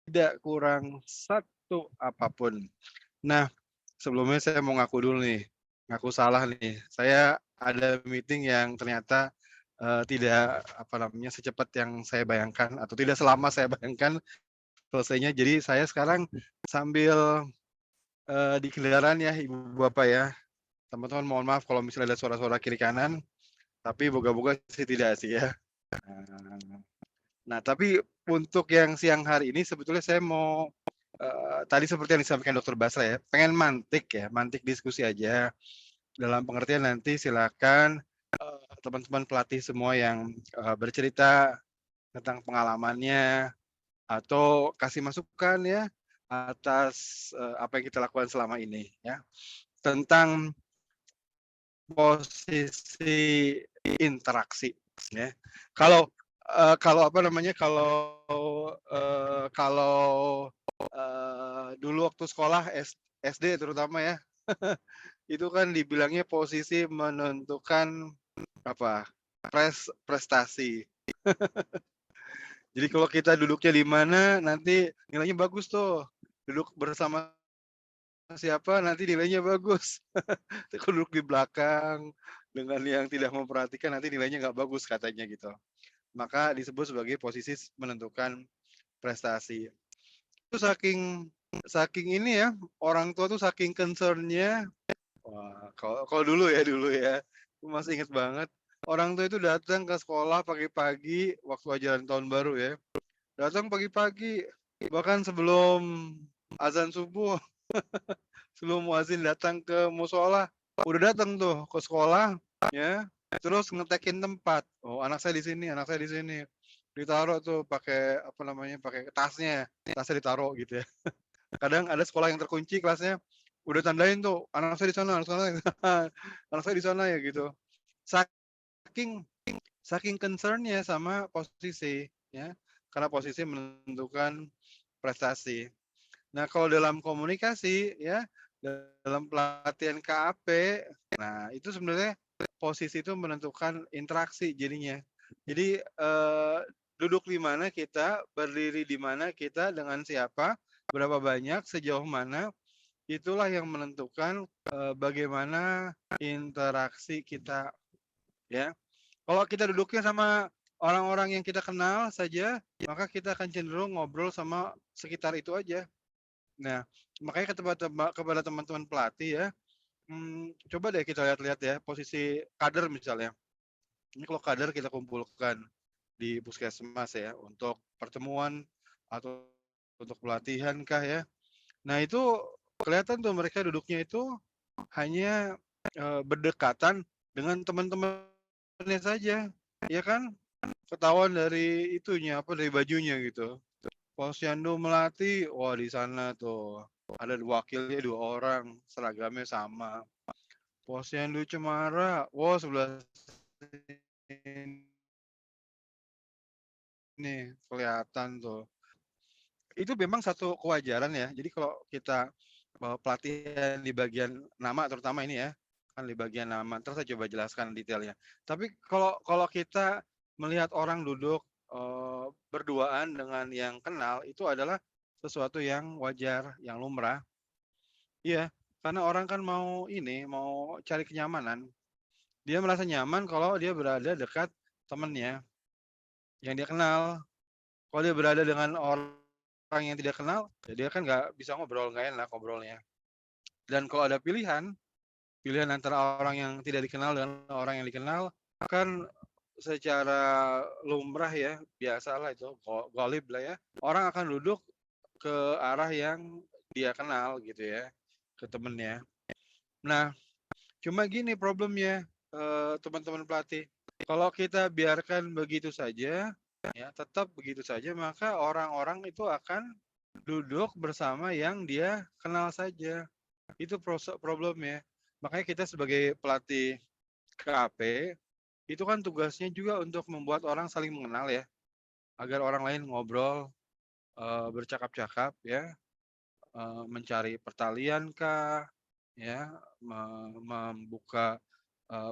tidak kurang satu apapun. Nah, sebelumnya saya mau ngaku dulu nih, ngaku salah nih. Saya ada meeting yang ternyata, tidak, apa namanya, secepat yang saya bayangkan atau tidak selama saya bayangkan selesainya. Jadi saya sekarang sambil, di kendaraan ya, Ibu, Bapak, ya. Teman-teman mohon maaf kalau misalnya ada suara-suara kiri kanan, tapi moga-moga sih tidak sih ya. Nah, tapi untuk yang siang hari ini sebetulnya saya mau, tadi seperti yang disampaikan Dokter Basra ya, pengen mantik ya, mantik diskusi aja. Dalam pengertian nanti silakan, teman-teman pelatih semua yang, bercerita tentang pengalamannya atau kasih masukan ya, atas, apa yang kita lakukan selama ini ya, tentang posisi interaksi ya. Kalau, kalau apa namanya, kalau, dulu waktu sekolah SD terutama ya, itu kan dibilangnya posisi menentukan apa, prestasi. Jadi kalau kita duduknya di mana, nanti nilainya bagus tuh. Duduk bersama siapa, nanti nilainya bagus. Tapi kalau duduk di belakang, dengan yang tidak memperhatikan, nanti nilainya nggak bagus katanya gitu. Maka disebut sebagai posisi menentukan prestasi. Itu saking saking ini ya, orang tua tuh saking concern-nya, wah kalau kalau dulu ya, aku masih inget banget, orang tua itu datang ke sekolah pagi-pagi waktu ajaran tahun baru ya, datang pagi-pagi, bahkan sebelum azan subuh, sebelum muadzin datang ke musola, udah datang tuh ke sekolah, ya, terus ngetekin tempat. Oh, anak saya di sini, anak saya di sini. Ditaruh tuh pakai apa namanya, pakai tasnya, tasnya ditaruh gitu ya. Kadang ada sekolah yang terkunci kelasnya, udah tandain tuh, anak saya di sana, anak sana, anak saya di sana ya gitu. Saking saking concern-nya sama posisi ya, karena posisi menentukan prestasi. Nah, kalau dalam komunikasi ya, dalam pelatihan KAP, nah itu sebenarnya posisi itu menentukan interaksi jadinya. Jadi, duduk di mana kita, berdiri di mana kita, dengan siapa, berapa banyak, sejauh mana, itulah yang menentukan, bagaimana interaksi kita, ya. Kalau kita duduknya sama orang-orang yang kita kenal saja, maka kita akan cenderung ngobrol sama sekitar itu aja. Nah, makanya kepada teman-teman pelatih ya, coba deh kita lihat-lihat ya, posisi kader misalnya. Ini kalau kader kita kumpulkan di puskesmas ya, untuk pertemuan atau untuk pelatihan kah ya. Nah itu kelihatan tuh mereka duduknya itu hanya, berdekatan dengan teman-temannya saja, ya kan? Ketahuan dari itunya, apa, dari bajunya gitu. Posyandu Melati, wah di sana tuh ada wakilnya 2 orang, seragamnya sama. Posyandu Cemara, wah sebelah sini kelihatan tuh. Itu memang satu kewajaran ya. Jadi kalau kita, pelatihan di bagian nama terutama ini ya, kan di bagian nama, entar saya coba jelaskan detailnya. Tapi kalau kalau kita melihat orang duduk, berduaan dengan yang kenal, itu adalah sesuatu yang wajar, yang lumrah. Iya, karena orang kan mau ini, mau cari kenyamanan. Dia merasa nyaman kalau dia berada dekat temennya yang dia kenal. Kalau dia berada dengan orang yang tidak kenal, ya dia kan nggak bisa ngobrol, nggak enak ngobrolnya. Dan kalau ada pilihan, pilihan antara orang yang tidak dikenal dengan orang yang dikenal, kan secara lumrah ya, biasalah itu, ghalib lah ya, orang akan duduk ke arah yang dia kenal gitu ya, ke temennya. Nah, cuma gini problemnya, teman-teman pelatih, kalau kita biarkan begitu saja, ya tetap begitu saja, maka orang-orang itu akan duduk bersama yang dia kenal saja. Itu problemnya. Makanya kita sebagai pelatih KAP, itu kan tugasnya juga untuk membuat orang saling mengenal ya, agar orang lain ngobrol, bercakap-cakap ya, mencari pertalian kah, ya, membuka,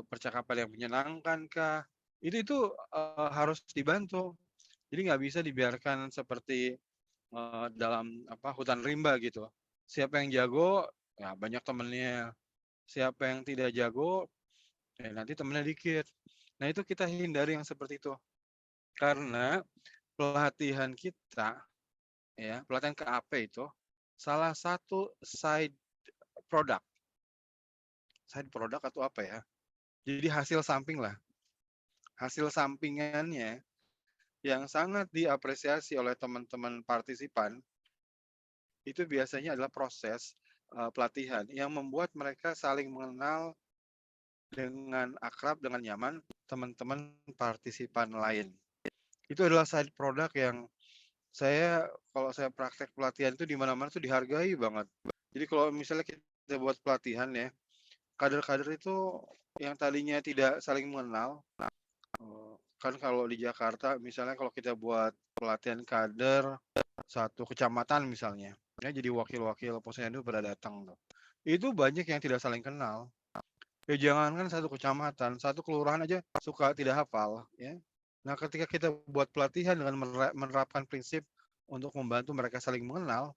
percakapan yang menyenangkan kah, itu harus dibantu. Jadi nggak bisa dibiarkan seperti dalam hutan rimba gitu. Siapa yang jago, ya banyak temennya. Siapa yang tidak jago, ya nanti temennya dikit. Nah, itu kita hindari yang seperti itu. Karena pelatihan kita, ya, pelatihan KAP itu salah satu product. Side product atau apa ya? Jadi hasil samping lah. Hasil sampingannya yang sangat diapresiasi oleh teman-teman partisipan itu biasanya adalah proses pelatihan yang membuat mereka saling mengenal dengan akrab, dengan nyaman teman-teman partisipan lain. Itu adalah side product yang kalau saya praktek pelatihan itu di mana-mana tuh dihargai banget. Jadi kalau misalnya kita buat pelatihan ya, kader-kader itu yang tadinya tidak saling mengenal, kan kalau di Jakarta misalnya kalau kita buat pelatihan kader satu kecamatan misalnya, ya jadi wakil-wakil posyandu pada datang tuh. Itu banyak yang tidak saling kenal. Ya jangankan satu kecamatan, satu kelurahan aja suka tidak hafal, ya. Nah, ketika kita buat pelatihan dengan menerapkan prinsip untuk membantu mereka saling mengenal,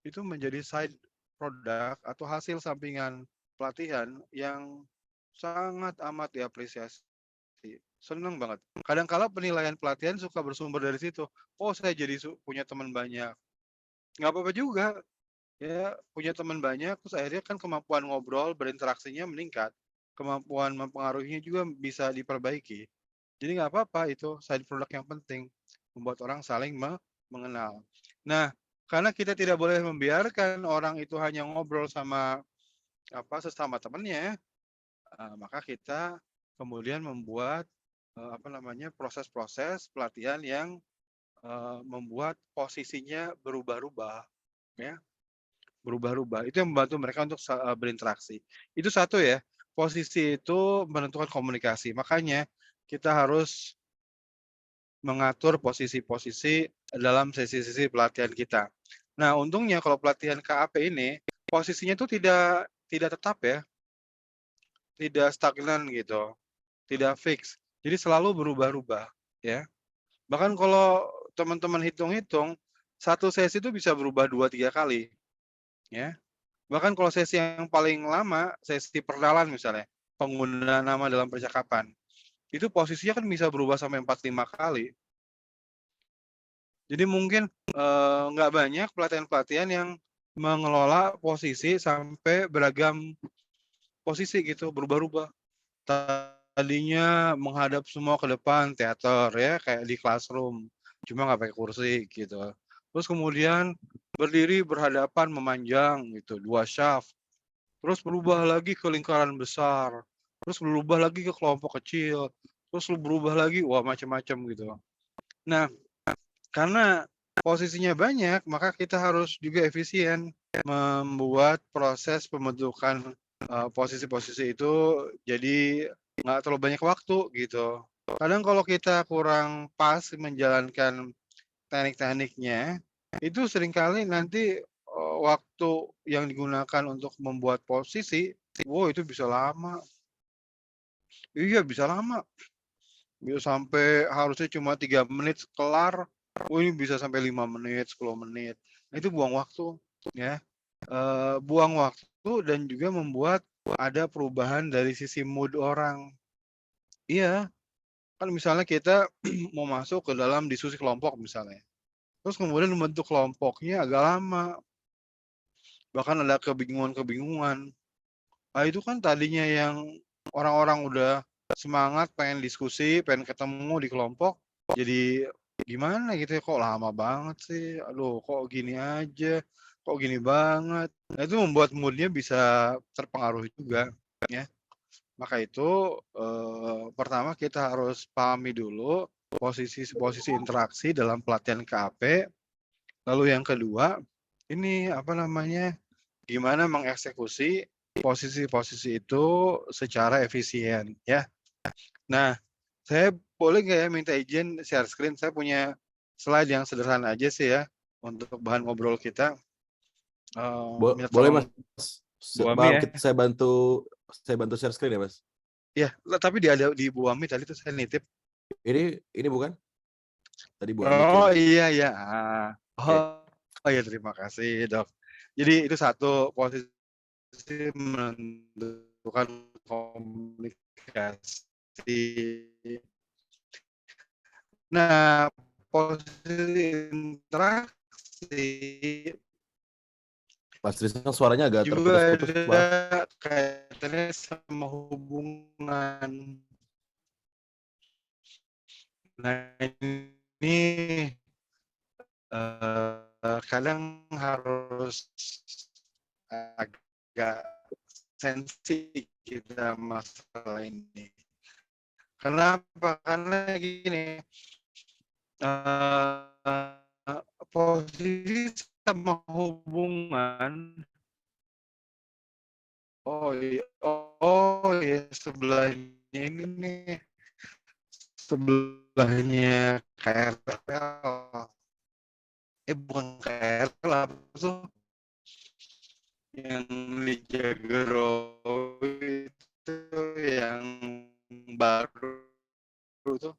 itu menjadi side product atau hasil sampingan pelatihan yang sangat amat diapresiasi. Seneng banget. Kadang-kala penilaian pelatihan suka bersumber dari situ. Oh, saya jadi punya teman banyak. Nggak apa-apa juga, ya punya teman banyak, terus akhirnya kan kemampuan ngobrol, berinteraksinya meningkat. Kemampuan mempengaruhinya juga bisa diperbaiki. Jadi nggak apa-apa itu side product yang penting, membuat orang saling mengenal. Nah, karena kita tidak boleh membiarkan orang itu hanya ngobrol sama sesama temannya, maka kita kemudian membuat proses-proses pelatihan yang membuat posisinya berubah-ubah, ya, berubah-ubah. Itu yang membantu mereka untuk berinteraksi. Itu satu ya, posisi itu menentukan komunikasi. Makanya kita harus mengatur posisi-posisi dalam sesi-sesi pelatihan kita. Nah, untungnya kalau pelatihan KAP ini posisinya itu tidak tetap ya, tidak stagnan gitu, tidak fix. Jadi selalu berubah-ubah ya. Bahkan kalau teman-teman hitung-hitung, satu sesi itu bisa berubah 2-3 kali ya. Bahkan kalau sesi yang paling lama, sesi perkenalan misalnya, penggunaan nama dalam percakapan, itu posisinya kan bisa berubah sampai 4-5 kali. Jadi mungkin, nggak banyak pelatihan-pelatihan yang mengelola posisi sampai beragam posisi gitu, berubah-ubah. Tadinya menghadap semua ke depan, teater ya, kayak di classroom, cuma nggak pakai kursi gitu. Terus kemudian berdiri berhadapan memanjang gitu, 2 shaft, terus berubah lagi ke lingkaran besar, terus berubah lagi ke kelompok kecil, terus berubah lagi, wah macam-macam gitu. Nah, karena posisinya banyak, maka kita harus juga efisien membuat proses pembentukan, posisi-posisi itu jadi nggak terlalu banyak waktu gitu. Kadang kalau kita kurang pas menjalankan teknik-tekniknya, itu seringkali nanti, waktu yang digunakan untuk membuat posisi, itu bisa lama. Iya, bisa lama. Bisa sampai harusnya cuma 3 menit kelar, ini bisa sampai 5 menit, 10 menit. Nah, itu buang waktu, ya. Buang waktu dan juga membuat ada perubahan dari sisi mood orang. Iya, kan misalnya kita mau masuk ke dalam diskusi kelompok misalnya, terus kemudian membentuk kelompoknya agak lama, bahkan ada kebingungan-kebingungan. Nah, itu kan tadinya yang orang-orang udah semangat pengen diskusi, pengen ketemu di kelompok, jadi gimana gitu ya, kok lama banget sih, aduh kok gini aja, kok gini banget. Nah, itu membuat mood-nya bisa terpengaruh juga, ya. Maka itu, pertama kita harus pahami dulu posisi-posisi interaksi dalam pelatihan KAP, lalu yang kedua, ini gimana mengeksekusi posisi-posisi itu secara efisien ya. Nah, saya boleh nggak ya minta izin share screen? Saya punya slide yang sederhana aja sih ya untuk bahan ngobrol kita. Minta Boleh tolong Mas. Bu Ami Maaf, ya. saya bantu share screen ya Mas. Ya, tapi ada di Bu Ami tadi tuh saya nitip. Ini bukan? Tadi Bu Ami Oh kirim. iya ya. Oke. Oh ya, terima kasih, Dok. Jadi itu satu posisi menentukan komunikasi. Nah, posisi interaksi Mas Tristan suaranya agak juga terputus-putus, ada Mas. kaitannya sama hubungan. Nah, ini kadang harus agak sensi kita masalah ini. Kenapa? Karena gini, posisi sama hubungan, oh iya, sebelahnya ini nih, sebelahnya KRL. Bukan KRL, apa tuh, yang di Jagorawi itu yang baru tuh.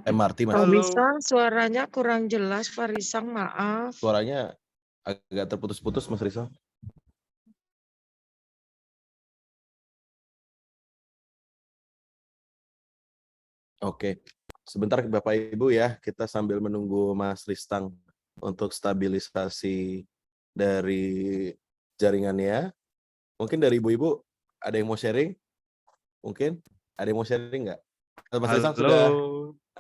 MRT, Mas. Halo. Misang, suaranya kurang jelas, Farisang, maaf. Suaranya agak terputus-putus, Mas Rizal. Oke. Sebentar Bapak Ibu ya, kita sambil menunggu Mas Ristang untuk stabilisasi dari jaringannya. Mungkin dari Ibu-Ibu ada yang mau sharing? Mungkin ada yang mau sharing nggak? Mas Ristang Halo. sudah?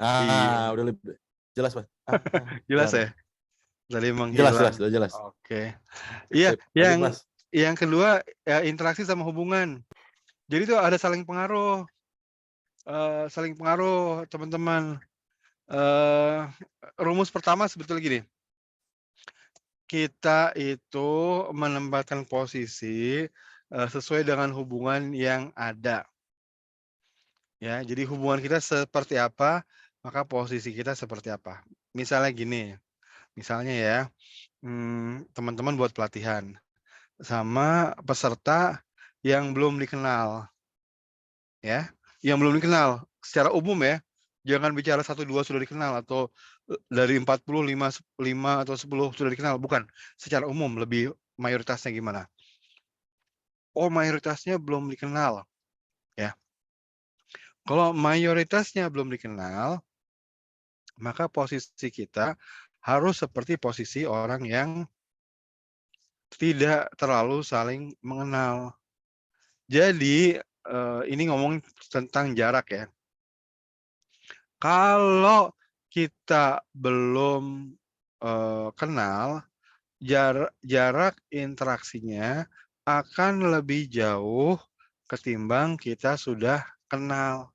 Iya. Udah lebih jelas, Mas. Jelas Bentar. ya? Tadi Jelas, menghilang. udah jelas. Oke. Iya, Sip, lanjut, Mas. yang kedua ya interaksi sama hubungan. Jadi tuh ada saling pengaruh, teman-teman. Rumus pertama sebetulnya gini, kita itu menempatkan posisi sesuai dengan hubungan yang ada. Ya, jadi hubungan kita seperti apa, maka posisi kita seperti apa. Misalnya gini, misalnya ya, teman-teman buat pelatihan sama peserta yang belum dikenal, ya, yang belum dikenal secara umum ya, jangan bicara 1, 2 sudah dikenal atau, dari 40, 5 atau 10 sudah dikenal, bukan, secara umum lebih mayoritasnya gimana? Oh, mayoritasnya belum dikenal, ya. Kalau mayoritasnya belum dikenal, maka posisi kita harus seperti posisi orang yang tidak terlalu saling mengenal. Jadi, ini ngomong tentang jarak ya. Kalau kita belum, kenal, jarak interaksinya akan lebih jauh ketimbang kita sudah kenal,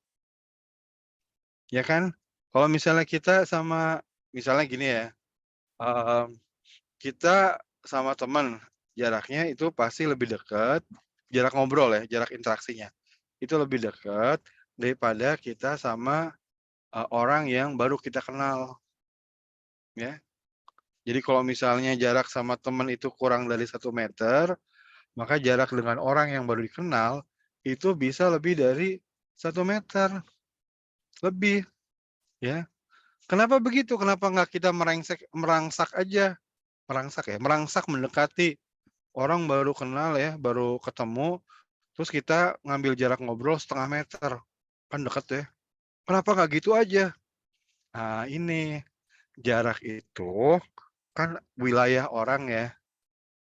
ya kan? Kalau misalnya kita sama misalnya gini ya, mmm, kita sama teman, jaraknya itu pasti lebih dekat, jarak ngobrol ya, jarak interaksinya, itu lebih dekat daripada kita sama, orang yang baru kita kenal, ya. Jadi kalau misalnya jarak sama teman itu kurang dari 1 meter, maka jarak dengan orang yang baru dikenal, itu bisa lebih dari 1 meter, lebih, ya. Kenapa begitu? Kenapa nggak kita merangsak aja, merangsak mendekati orang baru kenal ya, baru ketemu, terus kita ngambil jarak ngobrol 0,5 meter, kan deket ya. Kenapa nggak gitu aja? Nah ini, jarak itu kan wilayah orang ya,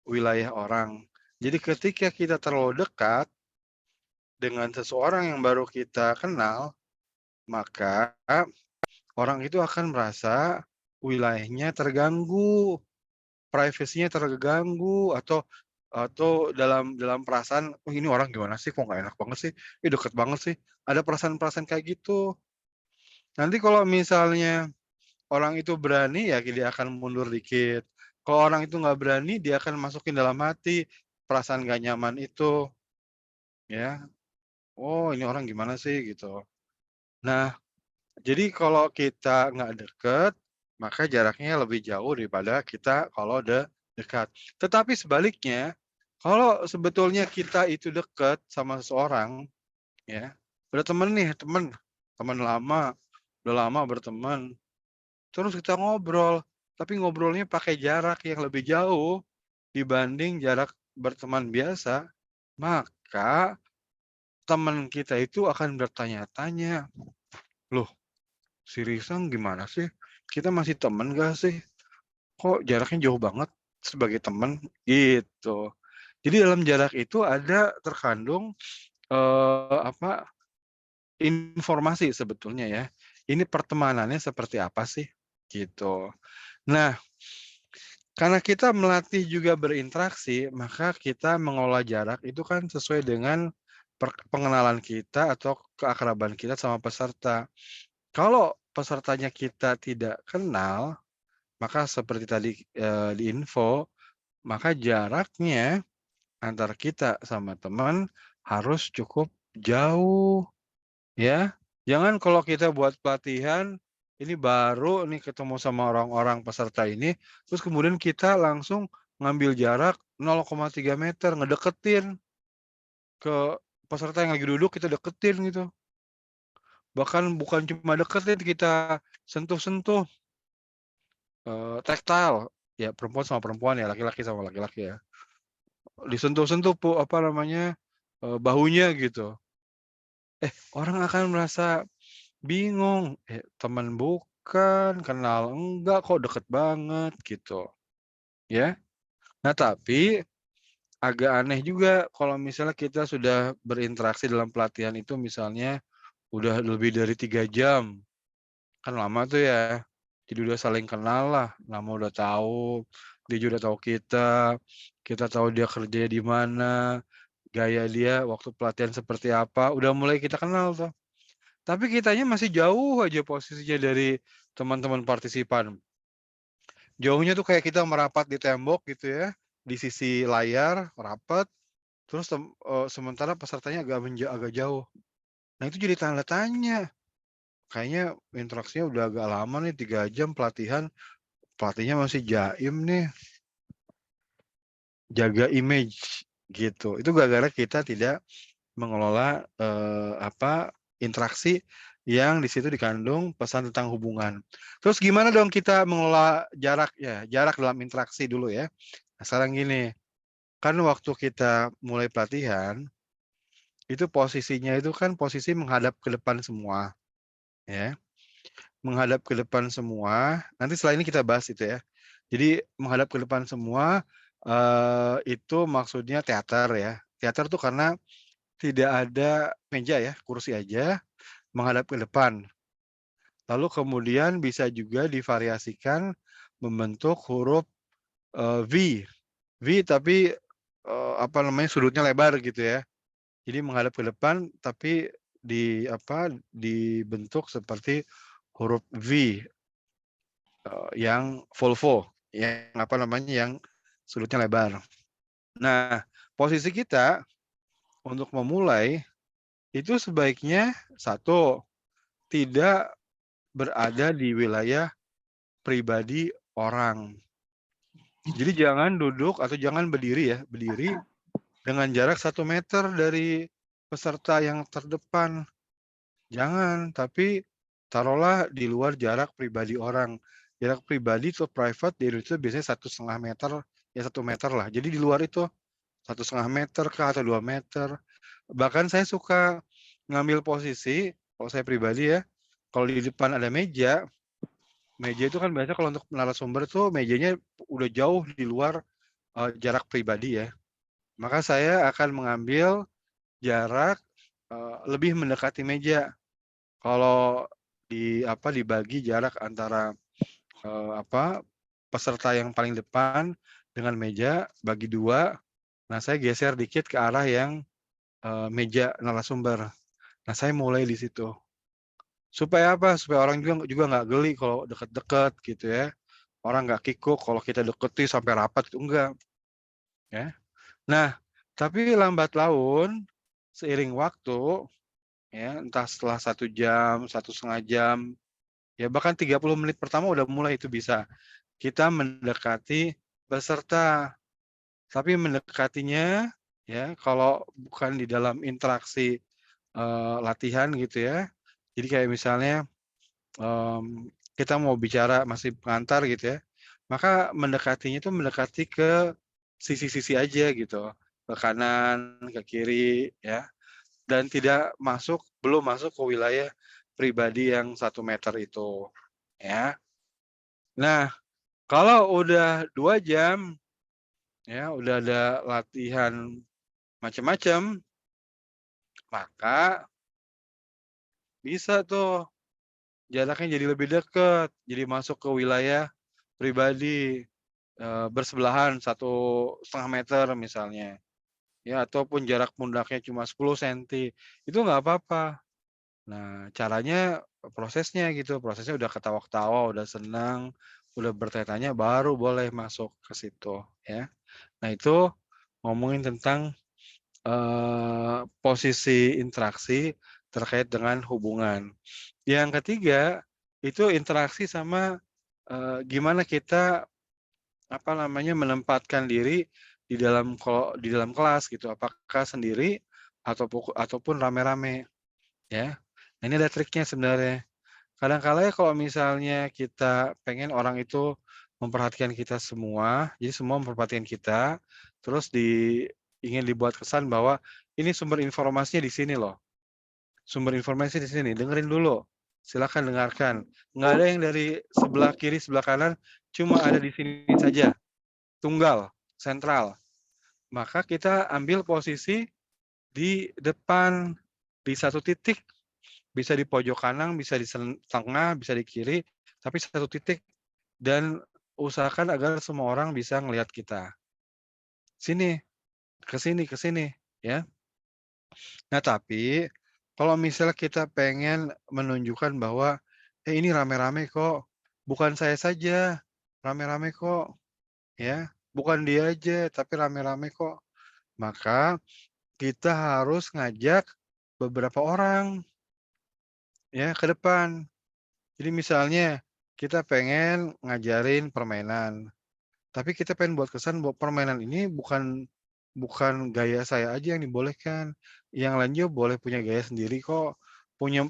wilayah orang. Jadi ketika kita terlalu dekat dengan seseorang yang baru kita kenal, maka orang itu akan merasa wilayahnya terganggu, privasinya terganggu, atau dalam perasaan, "Oh ini orang gimana sih, kok nggak enak banget sih, ih deket banget sih." Ada perasaan-perasaan kayak gitu. Nanti kalau misalnya orang itu berani, ya dia akan mundur dikit. Kalau orang itu nggak berani, dia akan masukin dalam hati perasaan nggak nyaman itu, ya. "Oh ini orang gimana sih?" Gitu. Nah, jadi kalau kita nggak deket, maka jaraknya lebih jauh daripada kita kalau udah dekat. Tetapi sebaliknya, kalau sebetulnya kita itu dekat sama seseorang, ya, udah temen nih, temen lama, udah lama berteman, terus kita ngobrol, tapi ngobrolnya pakai jarak yang lebih jauh dibanding jarak berteman biasa, maka teman kita itu akan bertanya-tanya, "Loh, si Risang gimana sih? Kita masih teman gak sih? Kok jaraknya jauh banget sebagai teman?" Gitu. Jadi dalam jarak itu ada terkandung, apa, informasi sebetulnya ya. Ini pertemanannya seperti apa sih? Gitu. Nah, karena kita melatih juga berinteraksi, maka kita mengolah jarak itu kan sesuai dengan pengenalan kita atau keakraban kita sama peserta. Kalau pesertanya kita tidak kenal, maka seperti tadi, di info, maka jaraknya antara kita sama teman harus cukup jauh, ya. Jangan kalau kita buat pelatihan, ini baru nih ketemu sama orang-orang peserta ini, terus kemudian kita langsung ngambil jarak 0,3 meter, ngedeketin ke peserta yang lagi duduk, kita deketin gitu. Bahkan bukan cuma deketin, kita sentuh-sentuh, tactile, ya perempuan sama perempuan ya, laki-laki sama laki-laki ya. Disentuh-sentuh apa namanya, bahunya gitu. Orang akan merasa bingung, teman bukan, kenal enggak, kok deket banget gitu, ya. Nah, tapi agak aneh juga kalau misalnya kita sudah berinteraksi dalam pelatihan itu misalnya udah lebih dari 3 jam, kan lama tuh ya. Jadi udah saling kenal lah, lama udah tahu, dia juga udah tahu kita tahu dia kerjanya di mana, gaya dia waktu pelatihan seperti apa, udah mulai kita kenal tuh. Tapi kitanya masih jauh aja posisinya dari teman-teman partisipan. Jauhnya tuh kayak kita merapat di tembok gitu ya, di sisi layar, rapat, terus sementara pesertanya agak jauh. Nah itu jadi tanda tanya, kayaknya interaksinya udah agak lama nih 3 jam pelatihan, pelatihnya masih jaim nih, jaga image gitu. Itu gara-gara kita tidak mengelola, interaksi yang di situ dikandung pesan tentang hubungan. Terus gimana dong kita mengelola jarak ya, jarak dalam interaksi dulu ya. Nah sekarang gini, kan waktu kita mulai pelatihan, itu posisinya itu kan posisi menghadap ke depan semua, ya. Menghadap ke depan semua, nanti setelah ini kita bahas itu ya. Jadi menghadap ke depan semua, itu maksudnya teater ya. Teater tuh karena tidak ada meja ya, kursi aja, menghadap ke depan. Lalu kemudian bisa juga divariasikan membentuk huruf, V. V tapi, apa namanya, sudutnya lebar gitu ya. Jadi menghadap ke depan tapi dibentuk seperti huruf V, yang Volvo, yang apa namanya, yang sudutnya lebar. Nah, posisi kita untuk memulai itu sebaiknya satu, tidak berada di wilayah pribadi orang. Jadi jangan duduk atau jangan berdiri ya, berdiri dengan jarak 1 meter dari peserta yang terdepan. Jangan, tapi taruhlah di luar jarak pribadi orang. Jarak pribadi atau private di Indonesia biasanya 1,5 meter, ya 1 meter lah. Jadi di luar itu 1,5 meter kah atau 2 meter. Bahkan saya suka ngambil posisi, kalau saya pribadi ya, kalau di depan ada meja, meja itu kan biasanya kalau untuk narasumber tuh mejanya udah jauh di luar, jarak pribadi ya. Maka saya akan mengambil jarak, lebih mendekati meja. Kalau dibagi jarak antara, peserta yang paling depan dengan meja bagi 2, nah saya geser dikit ke arah yang, meja narasumber. Nah saya mulai di situ. Supaya apa? Supaya orang juga nggak geli kalau deket-deket gitu ya. Orang nggak kikuk kalau kita deketi sampai rapat itu enggak, ya. Nah, tapi lambat laun, seiring waktu, ya entah setelah 1 jam, 1,5 jam, ya bahkan 30 menit pertama udah mulai itu bisa. Kita mendekati peserta, tapi mendekatinya ya kalau bukan di dalam interaksi, latihan gitu ya. Jadi kayak misalnya, mmm, kita mau bicara masih pengantar gitu ya, maka mendekatinya itu mendekati ke sisi-sisi aja gitu, ke kanan, ke kiri ya, dan belum masuk ke wilayah pribadi yang 1 meter itu, ya. Nah, kalau udah 2 jam, ya, udah ada latihan macam-macam, maka bisa tuh jaraknya jadi lebih dekat, jadi masuk ke wilayah pribadi, bersebelahan 1,5 meter misalnya, ya, ataupun jarak pundaknya cuma 10 senti, itu nggak apa-apa. Nah, caranya, prosesnya gitu, prosesnya udah ketawa-ketawa, udah senang, udah bertanya-tanya, baru boleh masuk ke situ, ya. Nah, itu ngomongin tentang, posisi interaksi terkait dengan hubungan. Yang ketiga, itu interaksi sama, gimana kita, apa namanya, menempatkan diri di dalam kelas gitu, apakah sendiri ataupun rame-rame, ya. Nah, ini ada triknya sebenarnya. Kadang kala ya kalau misalnya kita pengen orang itu memperhatikan kita semua, jadi semua memperhatikan kita, terus ingin dibuat kesan bahwa ini sumber informasinya di sini loh, sumber informasi di sini, dengerin dulu, silakan dengarkan. Nggak ada yang dari sebelah kiri, sebelah kanan, cuma ada di sini saja, tunggal, sentral. Maka kita ambil posisi di depan, di satu titik, bisa di pojok kanan, bisa di tengah, bisa di kiri, tapi satu titik dan usahakan agar semua orang bisa ngelihat kita. Sini, ke sini, ya. Nah, tapi kalau misalnya kita pengen menunjukkan bahwa, ini rame-rame kok, bukan saya saja, rame-rame kok, ya, bukan dia aja, tapi rame-rame kok." Maka kita harus ngajak beberapa orang, ya, ke depan. Jadi misalnya kita pengen ngajarin permainan, tapi kita pengen buat kesan bahwa permainan ini bukan bukan gaya saya aja yang dibolehkan, yang lain juga boleh punya gaya sendiri kok,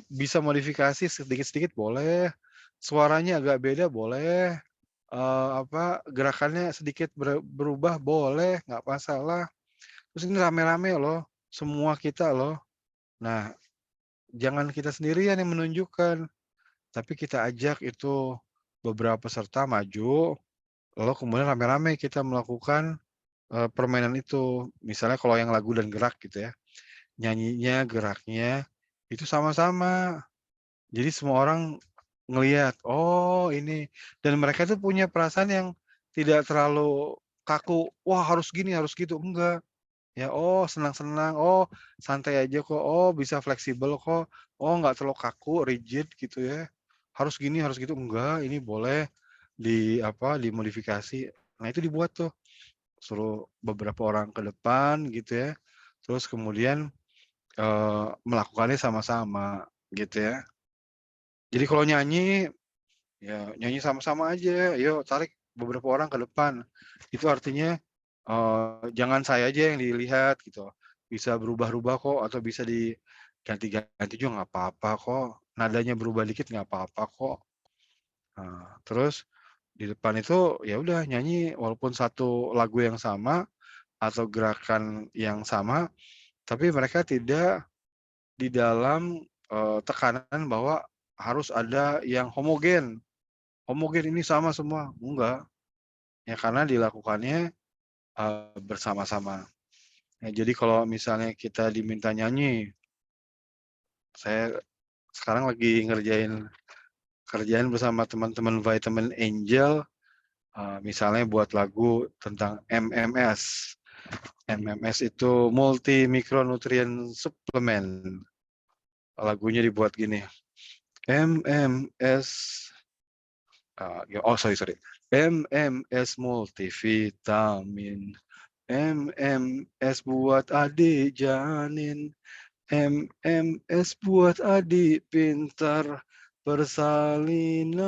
bisa modifikasi sedikit-sedikit boleh, suaranya agak beda boleh, gerakannya sedikit berubah boleh, nggak masalah. Terus ini rame-rame loh, semua kita loh. Nah, jangan kita sendirian yang menunjukkan. Tapi kita ajak itu beberapa peserta maju, lalu kemudian rame-rame kita melakukan, permainan itu. Misalnya kalau yang lagu dan gerak gitu ya, nyanyinya, geraknya, itu sama-sama. Jadi semua orang ngelihat, "Oh ini," dan mereka tuh punya perasaan yang tidak terlalu kaku, "Wah harus gini, harus gitu," enggak. Ya, "Oh senang-senang, oh santai aja kok, oh bisa fleksibel kok, oh nggak terlalu kaku, rigid gitu ya, harus gini, harus gitu." Enggak, ini boleh dimodifikasi. Nah itu dibuat tuh, suruh beberapa orang ke depan gitu ya, terus kemudian, melakukannya sama-sama gitu ya. Jadi kalau nyanyi, ya nyanyi sama-sama aja, ayo tarik beberapa orang ke depan. Itu artinya, jangan saya aja yang dilihat gitu, bisa berubah-ubah kok atau bisa diganti-ganti juga nggak apa-apa kok, nadanya berubah dikit nggak apa-apa kok. Terus di depan itu ya udah nyanyi walaupun satu lagu yang sama atau gerakan yang sama, tapi mereka tidak di dalam, tekanan bahwa harus ada yang homogen. Homogen ini sama semua, enggak. Ya karena dilakukannya, bersama-sama. Nah jadi kalau misalnya kita diminta nyanyi, saya sekarang lagi ngerjain kerjaan bersama teman-teman Vitamin Angel, misalnya buat lagu tentang MMS. MMS itu Multi Micronutrient Supplement. Lagunya dibuat gini, MMS, sorry, MMS multivitamin, MMS buat adik janin, MMS buat adik pintar, persalinan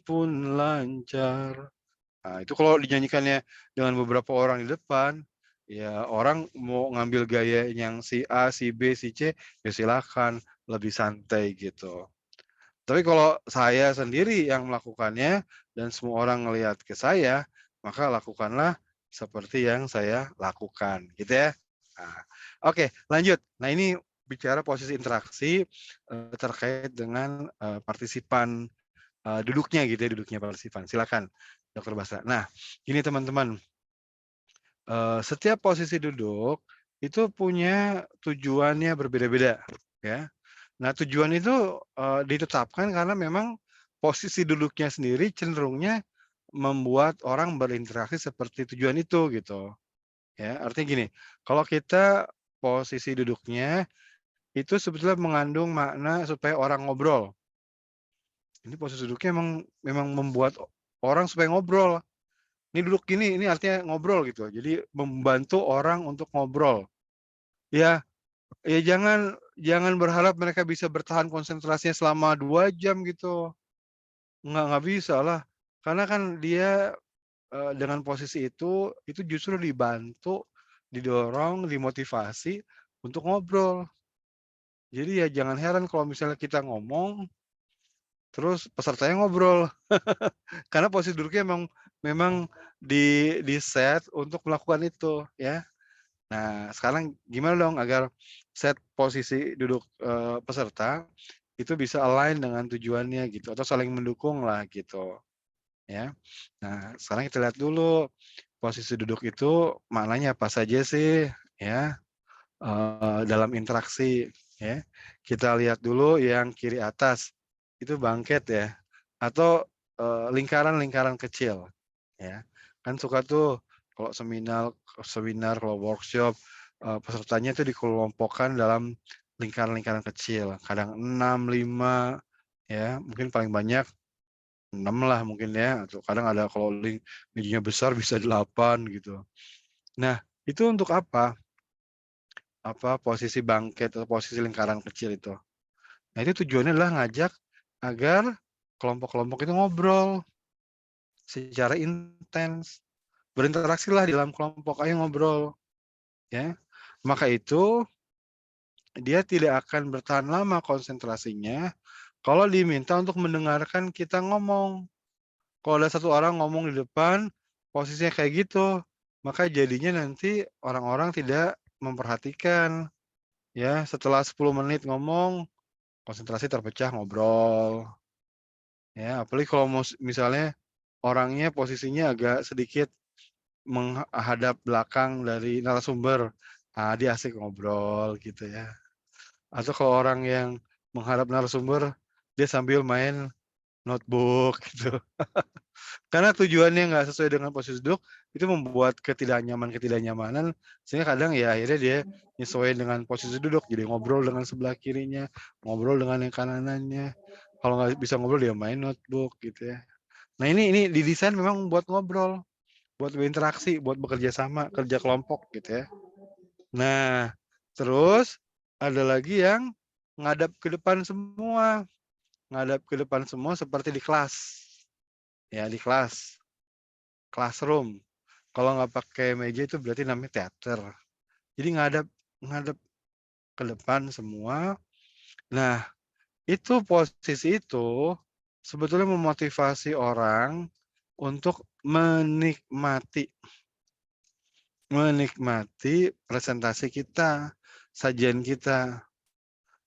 pun lancar. Nah, itu kalau dinyanyikannya dengan beberapa orang di depan, ya orang mau ngambil gaya yang si A, si B, si C, ya silakan, lebih santai gitu. Tapi kalau saya sendiri yang melakukannya dan semua orang ngelihat ke saya, maka lakukanlah seperti yang saya lakukan, gitu ya. Nah, oke, lanjut. Nah, ini bicara posisi interaksi terkait dengan partisipan duduknya gitu ya, duduknya partisipan. Silakan, Dokter Basra. Nah, gini teman-teman, setiap posisi duduk itu punya tujuannya berbeda-beda, ya. Nah, tujuan itu ditetapkan karena memang posisi duduknya sendiri cenderungnya membuat orang berinteraksi seperti tujuan itu gitu, ya. Artinya gini, kalau kita posisi duduknya itu sebetulnya mengandung makna supaya orang ngobrol. Ini posisi duduknya memang membuat orang supaya ngobrol. Ini duduk gini, ini artinya ngobrol gitu. Jadi membantu orang untuk ngobrol. Ya, ya jangan berharap mereka bisa bertahan konsentrasinya selama 2 jam gitu. Nggak bisa lah. Karena kan dia, dengan posisi itu justru dibantu, didorong, dimotivasi untuk ngobrol. Jadi ya jangan heran kalau misalnya kita ngomong, terus pesertanya ngobrol. Karena posisi duduknya memang di-set untuk melakukan itu, ya. Nah, sekarang gimana dong agar set posisi duduk, peserta itu bisa align dengan tujuannya gitu, atau saling mendukung lah gitu, ya. Nah, sekarang kita lihat dulu posisi duduk itu maknanya apa saja sih, ya, dalam interaksi, ya. Kita lihat dulu yang kiri atas, itu bangket ya, atau, lingkaran-lingkaran kecil, ya. Kan suka tuh kalau seminar seminar, kalau workshop, pesertanya itu dikelompokkan dalam lingkaran-lingkaran kecil, kadang 6, 5, ya, mungkin paling banyak 6 lah mungkin ya, atau kadang ada kalau mejanya besar bisa 8 gitu. Nah, itu untuk apa? Posisi bangket atau posisi lingkaran kecil itu. Nah, itu tujuannya adalah ngajak agar kelompok-kelompok itu ngobrol secara intens. Berinteraksilah di dalam kelompok, ayo ngobrol, ya. Maka itu dia tidak akan bertahan lama konsentrasinya kalau diminta untuk mendengarkan kita ngomong. Kalau ada satu orang ngomong di depan, posisinya kayak gitu, maka jadinya nanti orang-orang tidak memperhatikan, ya. Setelah 10 menit ngomong, konsentrasi terpecah ngobrol, ya. Apalagi kalau misalnya orangnya posisinya agak sedikit menghadap belakang dari narasumber, dia asik ngobrol gitu ya. Atau kalau orang yang menghadap narasumber, dia sambil main notebook gitu. Karena tujuannya nggak sesuai dengan posisi duduk, itu membuat ketidaknyamanan, sehingga kadang ya akhirnya dia nyesuaiin dengan posisi duduk, jadi ngobrol dengan sebelah kirinya, ngobrol dengan yang kanannya. Kalau nggak bisa ngobrol, dia main notebook gitu ya. Nah ini didesain memang buat ngobrol, buat berinteraksi, buat bekerja sama, kerja kelompok gitu ya. Nah, terus ada lagi yang ngadap ke depan semua. Ngadap ke depan semua seperti di kelas. Ya, di kelas, classroom. Kalau nggak pakai meja itu berarti namanya teater. Jadi ngadap ngadap ke depan semua. Nah, itu posisi itu sebetulnya memotivasi orang untuk menikmati presentasi kita, sajian kita.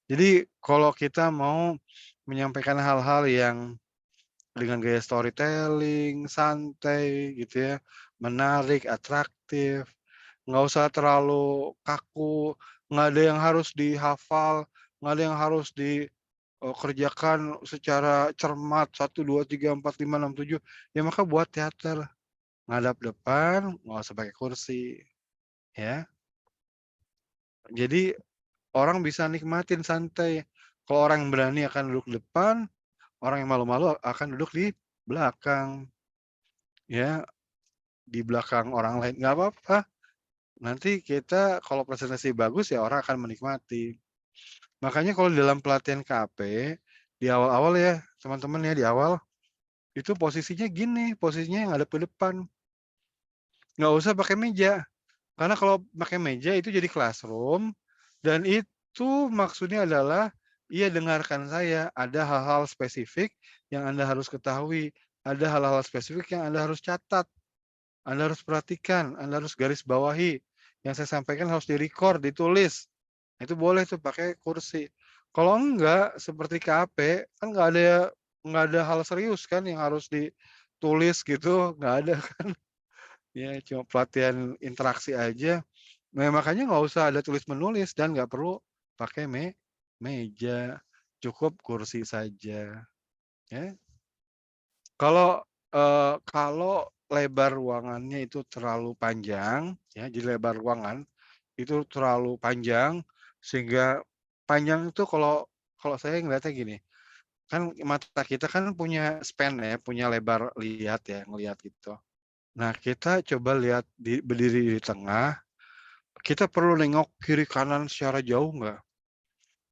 Jadi kalau kita mau menyampaikan hal-hal yang dengan gaya storytelling, santai gitu ya, menarik, atraktif, nggak usah terlalu kaku, nggak ada yang harus dihafal, nggak ada yang harus dikerjakan secara cermat, 1, 2, 3, 4, 5, 6, 7, ya maka buat teater, ngadap depan, nggak usah pakai kursi, ya. Jadi orang bisa nikmatin santai. Kalau orang yang berani akan duduk depan, orang yang malu-malu akan duduk di belakang, ya, di belakang orang lain, nggak apa-apa. Nanti kita kalau presentasi bagus ya orang akan menikmati. Makanya kalau dalam pelatihan KP, di awal-awal ya, teman-teman ya, di awal, itu posisinya gini, posisinya yang ngadep ke depan. Nggak usah pakai meja, karena kalau pakai meja itu jadi classroom, dan itu maksudnya adalah Iya, dengarkan saya, ada hal-hal spesifik yang Anda harus ketahui, ada hal-hal spesifik yang Anda harus catat, Anda harus perhatikan, Anda harus garis bawahi. Yang saya sampaikan harus di-record, ditulis. Itu boleh tuh pakai kursi. Kalau enggak, seperti KP, kan nggak ada hal serius kan yang harus ditulis gitu, nggak ada kan. Ya cuma pelatihan interaksi aja. Nah, makanya nggak usah ada tulis-menulis dan nggak perlu pakai meja, cukup kursi saja, ya. Kalau lebar ruangannya itu terlalu panjang, ya, jadi lebar ruangan itu terlalu panjang, sehingga panjang itu kalau kalau saya ngelihatnya gini, kan mata kita kan punya span ya, punya lebar lihat ya, ngelihat gitu. Nah, kita coba lihat berdiri di tengah, kita perlu nengok kiri kanan secara jauh nggak?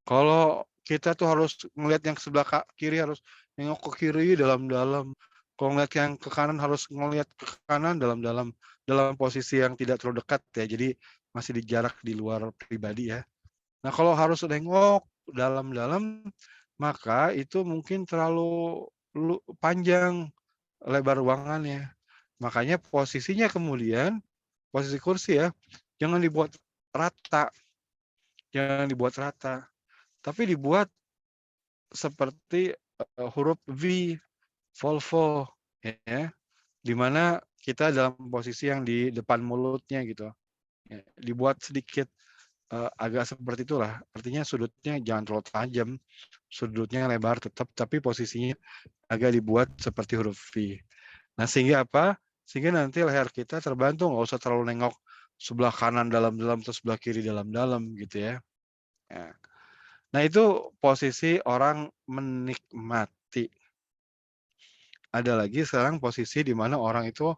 Kalau kita tuh harus ngelihat yang sebelah kiri harus nengok ke kiri dalam-dalam, kalau ngelihat yang ke kanan harus ngelihat ke kanan dalam-dalam, dalam posisi yang tidak terlalu dekat ya, jadi masih di jarak di luar pribadi ya. Nah, kalau harus nengok dalam-dalam, maka itu mungkin terlalu panjang lebar ruangannya. Makanya posisinya kemudian, posisi kursi ya, jangan dibuat rata, jangan dibuat rata, tapi dibuat seperti, huruf V, Volvo, ya, di mana kita dalam posisi yang di depan mulutnya gitu, ya, dibuat sedikit, agak seperti itulah, artinya sudutnya jangan terlalu tajam, sudutnya lebar tetap, tapi posisinya agak dibuat seperti huruf V. Nah, sehingga apa? Sehingga nanti leher kita terbantu, nggak usah terlalu nengok sebelah kanan dalam-dalam, terus sebelah kiri dalam-dalam gitu ya. Ya. Nah, itu posisi orang menikmati. Ada lagi sekarang posisi di mana orang itu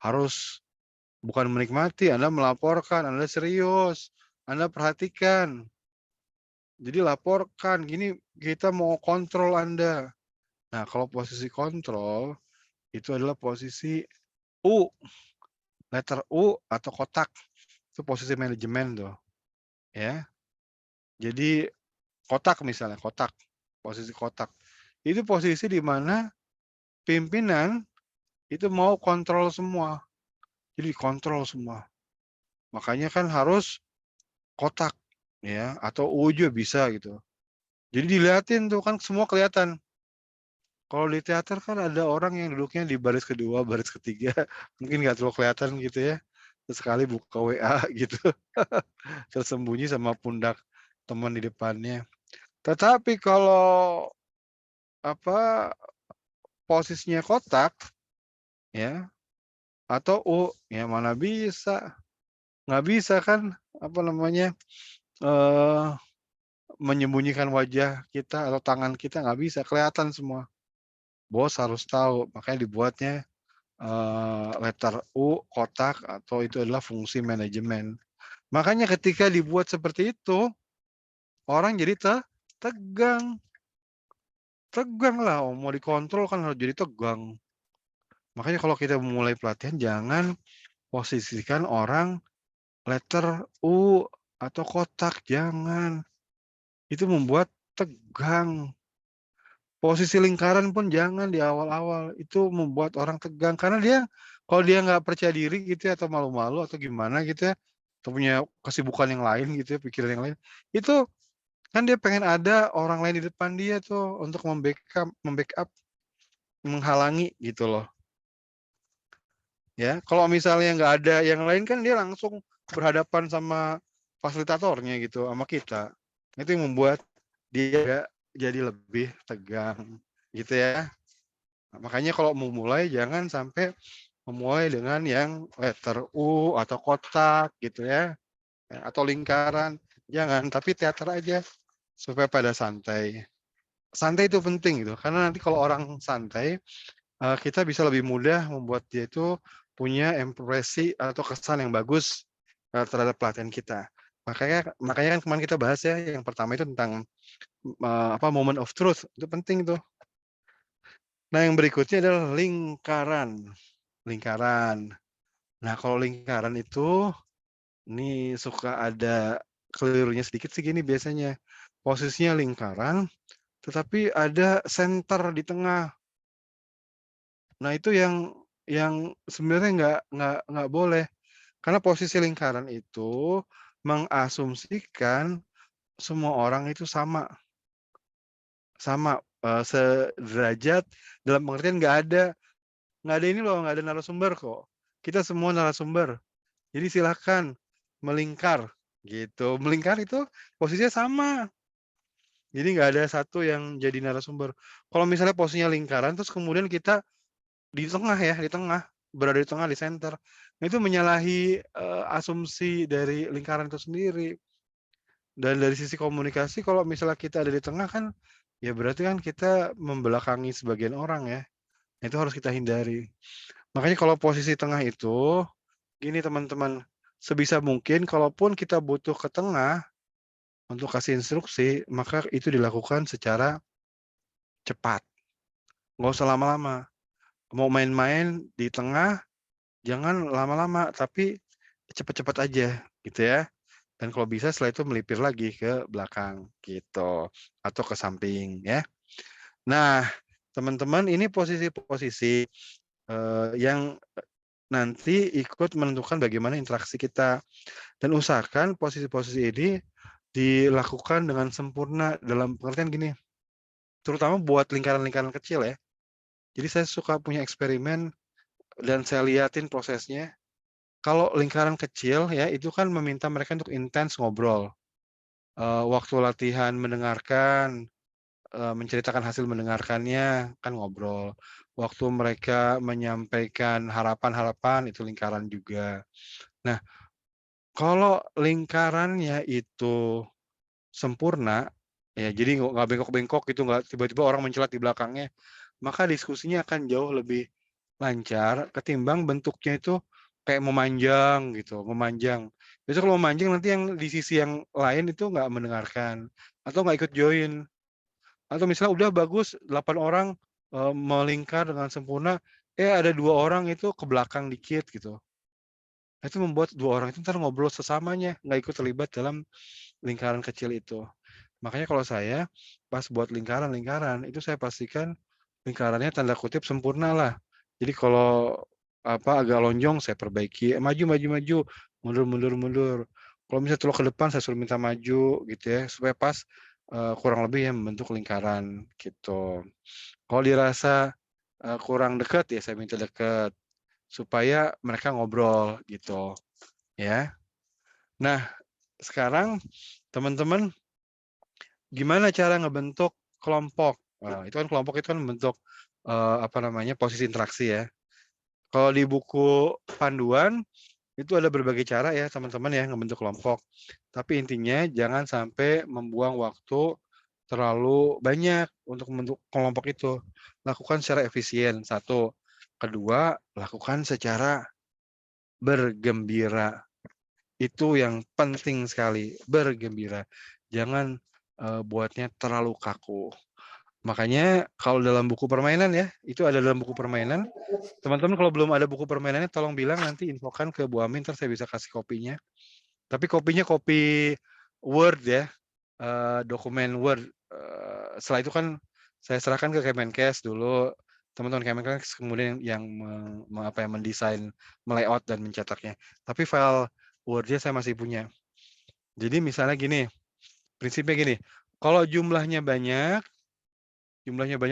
harus bukan menikmati, Anda melaporkan, Anda serius, Anda perhatikan. Jadi laporkan, gini kita mau kontrol Anda. Nah, kalau posisi kontrol, itu adalah posisi U, letter U atau kotak. Itu posisi manajemen tuh, ya. Jadi kotak misalnya, kotak, posisi kotak. Itu posisi di mana pimpinan itu mau kontrol semua, jadi kontrol semua. Makanya kan harus kotak, ya, atau U juga bisa gitu. Jadi dilihatin tuh kan semua kelihatan. Kalau di teater kan ada orang yang duduknya di baris kedua, baris ketiga, mungkin nggak terlalu kelihatan gitu ya. Sesekali buka WA gitu, tersembunyi sama pundak teman di depannya. Tetapi kalau apa posisinya kotak, ya, atau U, ya mana bisa, nggak bisa kan, apa namanya, eee, menyembunyikan wajah kita atau tangan kita nggak bisa, kelihatan semua. Bos harus tahu, makanya dibuatnya, letter U, kotak, atau itu adalah fungsi manajemen. Makanya ketika dibuat seperti itu, orang jadi tegang. Tegang lah, mau dikontrol kan harus jadi tegang. Makanya kalau kita memulai pelatihan jangan posisikan orang letter U atau kotak, jangan. Itu membuat tegang. Posisi lingkaran pun jangan di awal-awal, itu membuat orang tegang. Karena dia kalau dia nggak percaya diri gitu ya, atau malu-malu atau gimana gitu ya, atau punya kesibukan yang lain gitu ya, pikiran yang lain, itu kan dia pengen ada orang lain di depan dia tuh untuk membackup, menghalangi gitu loh, ya. Kalau misalnya nggak ada yang lain kan dia langsung berhadapan sama fasilitatornya gitu, sama kita. Itu yang membuat dia jadi lebih tegang, gitu ya. Nah, makanya kalau mau mulai jangan sampai memulai dengan yang letter U atau kotak gitu ya, atau lingkaran, jangan, tapi teater aja supaya pada santai. Santai itu penting gitu, karena nanti kalau orang santai, kita bisa lebih mudah membuat dia itu punya impresi atau kesan yang bagus, terhadap pelatihan kita. Makanya makanya kan kemarin kita bahas ya, yang pertama itu tentang, moment of truth, itu penting tuh. Nah, yang berikutnya adalah lingkaran. Lingkaran. Nah, kalau lingkaran itu, ini suka ada kelirunya sedikit sih gini biasanya. posisinya lingkaran, tetapi ada senter di tengah. Nah, itu yang sebenarnya nggak boleh, karena posisi lingkaran itu mengasumsikan semua orang itu sama sama, sederajat dalam pengertian nggak ada ini loh, nggak ada narasumber kok. Kita semua narasumber. Jadi silakan melingkar, gitu. Melingkar itu posisinya sama. Jadi nggak ada satu yang jadi narasumber. Kalau misalnya posisinya lingkaran, terus kemudian kita di tengah ya, di tengah, berada di tengah, di center. Nah, itu menyalahi, asumsi dari lingkaran itu sendiri. Dan dari sisi komunikasi kalau misalnya kita ada di tengah kan, ya berarti kan kita membelakangi sebagian orang ya. Itu harus kita hindari. Makanya kalau posisi tengah itu, gini teman-teman, sebisa mungkin kalaupun kita butuh ke tengah untuk kasih instruksi, maka itu dilakukan secara cepat, nggak usah lama-lama. Mau main-main di tengah, jangan lama-lama, tapi cepet-cepet aja, gitu ya. Dan kalau bisa setelah itu melipir lagi ke belakang, gitu, atau ke samping ya. Nah, teman-teman ini posisi-posisi, yang nanti ikut menentukan bagaimana interaksi kita. Dan usahakan posisi-posisi ini dilakukan dengan sempurna dalam pengertian gini, terutama buat lingkaran-lingkaran kecil ya. Jadi saya suka punya eksperimen dan saya liatin prosesnya. Kalau lingkaran kecil ya, itu kan meminta mereka untuk intens ngobrol. Waktu latihan mendengarkan, menceritakan hasil mendengarkannya, kan ngobrol. Waktu mereka menyampaikan harapan-harapan, itu lingkaran juga. Nah, kalau lingkarannya itu sempurna, ya jadi nggak bengkok-bengkok gitu, nggak tiba-tiba orang mencelat di belakangnya, maka diskusinya akan jauh lebih lancar ketimbang bentuknya itu kayak memanjang gitu, memanjang. Biasanya kalau memanjang nanti yang di sisi yang lain itu nggak mendengarkan, atau nggak ikut join, atau misalnya udah bagus 8 orang, melingkar dengan sempurna, ada 2 orang itu ke belakang dikit gitu. Itu membuat 2 orang itu entar ngobrol sesamanya, nggak ikut terlibat dalam lingkaran kecil itu. Makanya kalau saya, pas buat lingkaran-lingkaran, itu saya pastikan lingkarannya tanda kutip "sempurna" lah. Jadi kalau, agak lonjong saya perbaiki, maju maju maju, mundur mundur mundur. Kalau misalnya terlalu ke depan saya suruh minta maju gitu ya, supaya pas, kurang lebih ya membentuk lingkaran, gitu. Kalau dirasa, kurang dekat, ya saya minta dekat, supaya mereka ngobrol gitu, ya. Nah, sekarang teman-teman gimana cara ngebentuk kelompok? Itu kan kelompok itu kan membentuk, posisi interaksi ya. Kalau di buku panduan, itu ada berbagai cara ya teman-teman ya ngebentuk kelompok. Tapi intinya jangan sampai membuang waktu terlalu banyak untuk membentuk kelompok itu. Lakukan secara efisien, satu. Kedua, lakukan secara bergembira. Itu yang penting sekali, bergembira. Jangan, buatnya terlalu kaku. Makanya kalau dalam buku permainan ya, itu ada dalam buku permainan. Teman-teman kalau belum ada buku permainannya tolong bilang nanti infokan ke Bu Amin, entar saya bisa kasih kopinya. Tapi kopinya kopi Word ya, dokumen Word. Setelah itu kan saya serahkan ke Kemenkes dulu, teman-teman Kemenkes kemudian yang mendesain, me-layout dan mencetaknya. Tapi file Word-nya saya masih punya. Jadi misalnya gini, prinsipnya gini, kalau jumlahnya banyak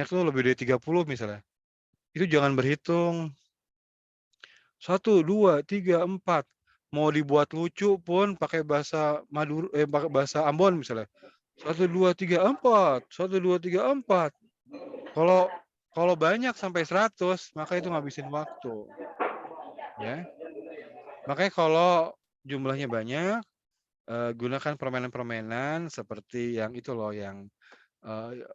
tuh lebih dari 30 misalnya, itu jangan berhitung. 1, 2, 3, 4. Mau dibuat lucu pun pakai bahasa pakai bahasa Ambon misalnya. 1, 2, 3, 4. 1, 2, 3, 4. Kalau kalau banyak sampai 100, maka itu ngabisin waktu. Ya. Makanya kalau jumlahnya banyak, gunakan permainan-permainan seperti yang itu loh, yang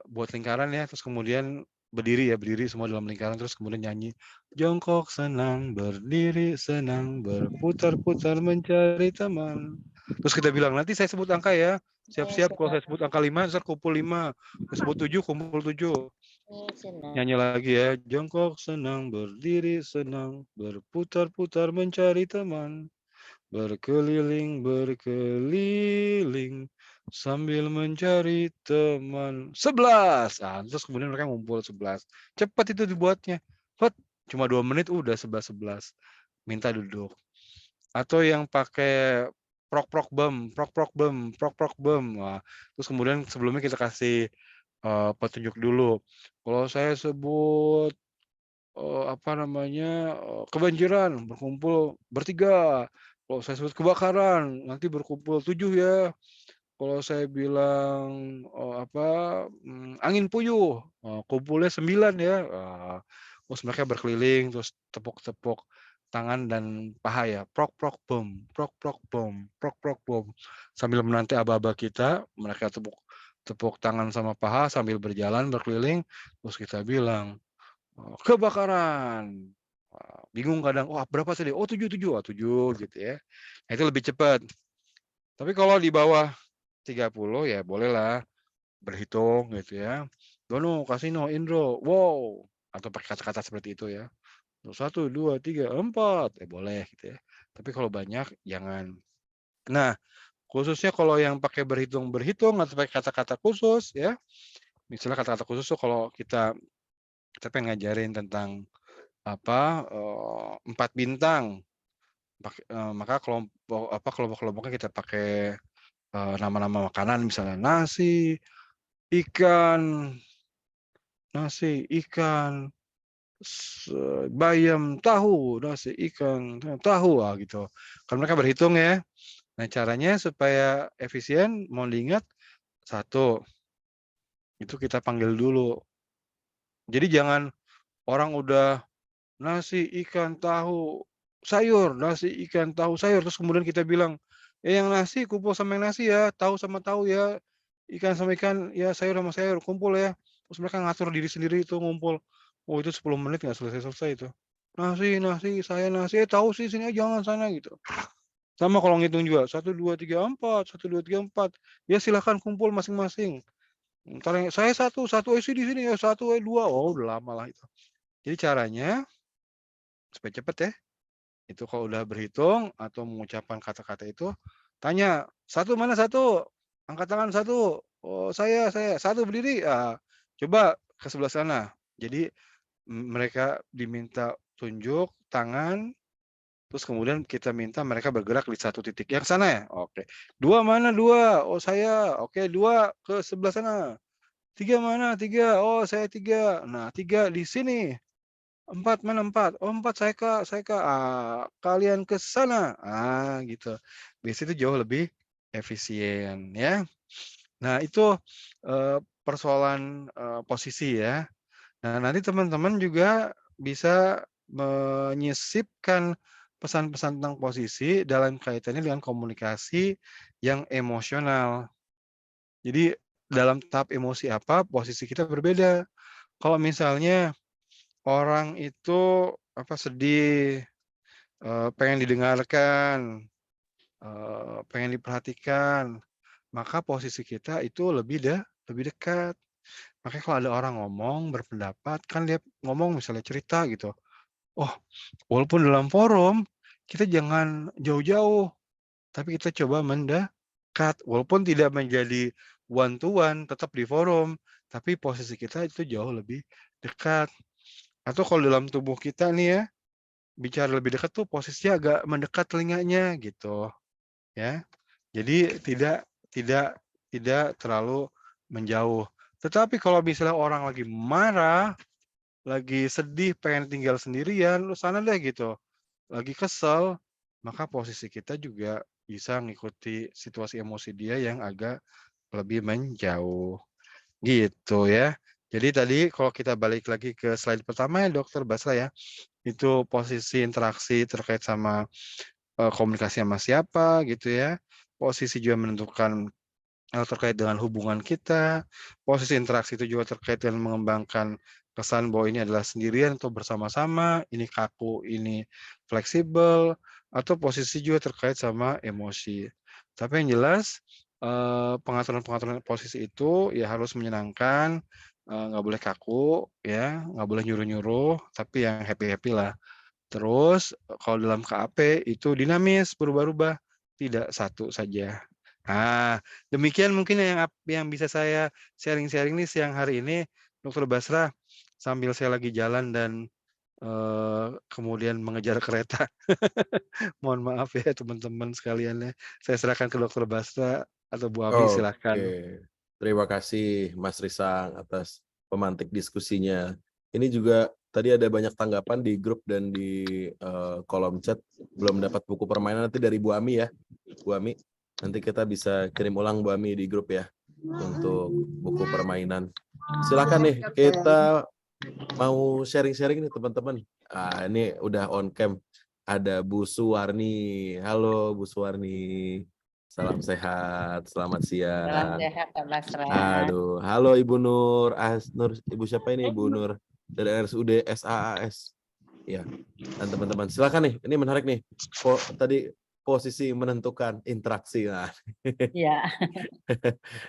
buat lingkaran ya, terus kemudian berdiri semua dalam lingkaran, terus kemudian nyanyi, jongkok senang, berdiri senang, berputar-putar mencari teman. Terus kita bilang, nanti saya sebut angka ya, siap-siap kalau saya sebut angka 5, ntar kumpul 5, saya sebut 7, kumpul 7. Nyanyi lagi ya, jongkok senang, berdiri senang, berputar-putar mencari teman, berkeliling, berkeliling, sambil mencari teman 11. Terus kemudian mereka ngumpul 11. Cepat itu dibuatnya. Cuma 2 menit udah 11-11. Minta duduk. Atau yang pakai prok bem. Wah, terus kemudian sebelumnya kita kasih petunjuk dulu. Kalau saya sebut kebanjiran, berkumpul bertiga. Kalau saya sebut kebakaran, nanti berkumpul 7 ya. Kalau saya bilang angin puyuh, kumpulnya 9 ya. Terus mereka berkeliling, terus tepuk-tepuk tangan dan paha ya. Prok bom, prok bom. Sambil menanti aba-aba kita, mereka tepuk tangan sama paha sambil berjalan berkeliling, terus kita bilang, kebakaran. Bingung kadang, wah berapa tadi? Oh 7 7 gitu ya. Nah, itu lebih cepat. Tapi kalau di bawah 30 ya bolehlah berhitung gitu ya. Dono, Kasino, Indro, wow, atau pakai kata-kata seperti itu ya. 1, 2, 3, 4, boleh gitu ya. Tapi kalau banyak jangan. Nah, khususnya kalau yang pakai berhitung atau pakai kata-kata khusus ya. Misalnya kata-kata khusus tuh kalau kita pengen ngajarin tentang 4 bintang, maka kelompok-kelompoknya kita pakai nama-nama makanan misalnya ikan, ikan, bayam, tahu, nasi, ikan, tahu, gitu. Kan mereka berhitung ya. Nah, caranya supaya efisien, mau diingat, 1, itu kita panggil dulu. Jadi jangan orang udah nasi, ikan, tahu, sayur, nasi, ikan, tahu, sayur, terus kemudian kita bilang, yang nasi kumpul sama yang nasi ya, tahu sama tahu ya, ikan sama ikan, ya sayur sama sayur, kumpul ya. Terus mereka ngatur diri sendiri itu ngumpul. Oh itu 10 menit nggak selesai-selesai itu. Nasi, saya nasi, tahu sih sini aja, jangan sana gitu. Sama kalau ngitung juga, 1, 2, 3, 4, 1, 2, 3, 4. Ya silakan kumpul masing-masing. Entar saya 1, sih di sini ya, 1, 2. Oh udah lama lah itu. Jadi caranya supaya cepet ya. Itu kalau udah berhitung atau mengucapkan kata-kata itu, tanya, "1 mana 1? Angkat tangan 1." "Oh saya. 1 berdiri." Coba ke sebelah sana. Jadi mereka diminta tunjuk tangan, terus kemudian kita minta mereka bergerak di satu titik. Yang sana ya? Oke. "2 mana 2?" "Oh saya." "Oke 2 ke sebelah sana." "3 mana 3?" "Oh saya 3." "Nah 3 di sini." 4 mana 4? "Oh 4 saya Kak." "Kalian ke sana." Gitu. Biasanya itu jauh lebih efisien ya. Nah itu, persoalan, posisi ya. Nah nanti teman-teman juga bisa menyisipkan pesan-pesan tentang posisi dalam kaitannya dengan komunikasi yang emosional. Jadi dalam tahap emosi apa, posisi kita berbeda. Kalau misalnya orang itu sedih, pengen didengarkan, pengen diperhatikan, maka posisi kita itu lebih dekat. Makanya kalau ada orang ngomong, berpendapat, kan dia ngomong misalnya cerita gitu. Oh, walaupun dalam forum, kita jangan jauh-jauh, tapi kita coba mendekat. Walaupun tidak menjadi one to one, tetap di forum, tapi posisi kita itu jauh lebih dekat. Atau kalau dalam tubuh kita nih ya, bicara lebih dekat tuh posisinya agak mendekat telinganya gitu, ya. Jadi tidak tidak terlalu menjauh. Tetapi kalau misalnya orang lagi marah, lagi sedih, pengen tinggal sendirian, lu sana deh gitu. Lagi kesel, maka posisi kita juga bisa ngikuti situasi emosi dia yang agak lebih menjauh, gitu ya. Jadi tadi kalau kita balik lagi ke slide pertama ya Dokter Basra ya, itu posisi interaksi terkait sama komunikasi sama siapa gitu ya. Posisi juga menentukan terkait dengan hubungan kita. Posisi interaksi itu juga terkait dengan mengembangkan kesan bahwa ini adalah sendirian atau bersama-sama, ini kaku, ini fleksibel, atau posisi juga terkait sama emosi. Tapi yang jelas pengaturan-pengaturan posisi itu ya harus menyenangkan, nggak boleh kaku ya, nggak boleh nyuruh-nyuruh, tapi yang happy-happy lah. Terus kalau dalam KAP itu dinamis, berubah-ubah, tidak satu saja. Demikian mungkin yang bisa saya sharing-sharing nih siang hari ini, Dokter Basra, sambil saya lagi jalan dan, kemudian mengejar kereta. Mohon maaf ya teman-teman sekalian ya. Saya serahkan ke Dokter Basra atau Bu Ami, silakan. Oke, terima kasih Mas Risang atas pemantik diskusinya. Ini juga tadi ada banyak tanggapan di grup dan di kolom chat. Belum dapat buku permainan nanti dari Bu Ami ya. Bu Ami, nanti kita bisa kirim ulang Bu Ami di grup ya untuk buku permainan. Silakan nih, kita mau sharing-sharing nih teman-teman. Ini udah on cam. Ada Bu Suwarni. Halo Bu Suwarni. Salam sehat, selamat Salam siang. sehat Pak Basra. Aduh, halo Ibu Nur. Nur, Ibu siapa ini? Ibu Nur dari RSUD SAAS. Ya, dan teman-teman silakan nih. Ini menarik nih. Tadi posisi menentukan interaksi. Nah, Ya,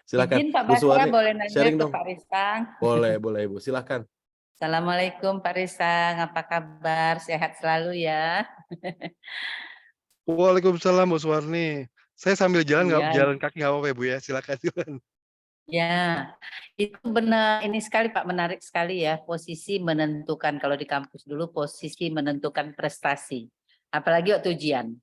silakan. izin Pak Bu Basra Suwarni, boleh nanya sharing ke dong. Pak Risang. Boleh Ibu. Silakan. Assalamualaikum Pak Risang, apa kabar? Sehat selalu ya. Waalaikumsalam Bu Suwarni. Saya sambil jalan Iya, jalan kaki nggak apa-apa ya Bu ya? Silakan. ya, itu benar. Ini sekali Pak, menarik sekali ya. Posisi menentukan, kalau di kampus dulu posisi menentukan prestasi. Apalagi waktu ujian.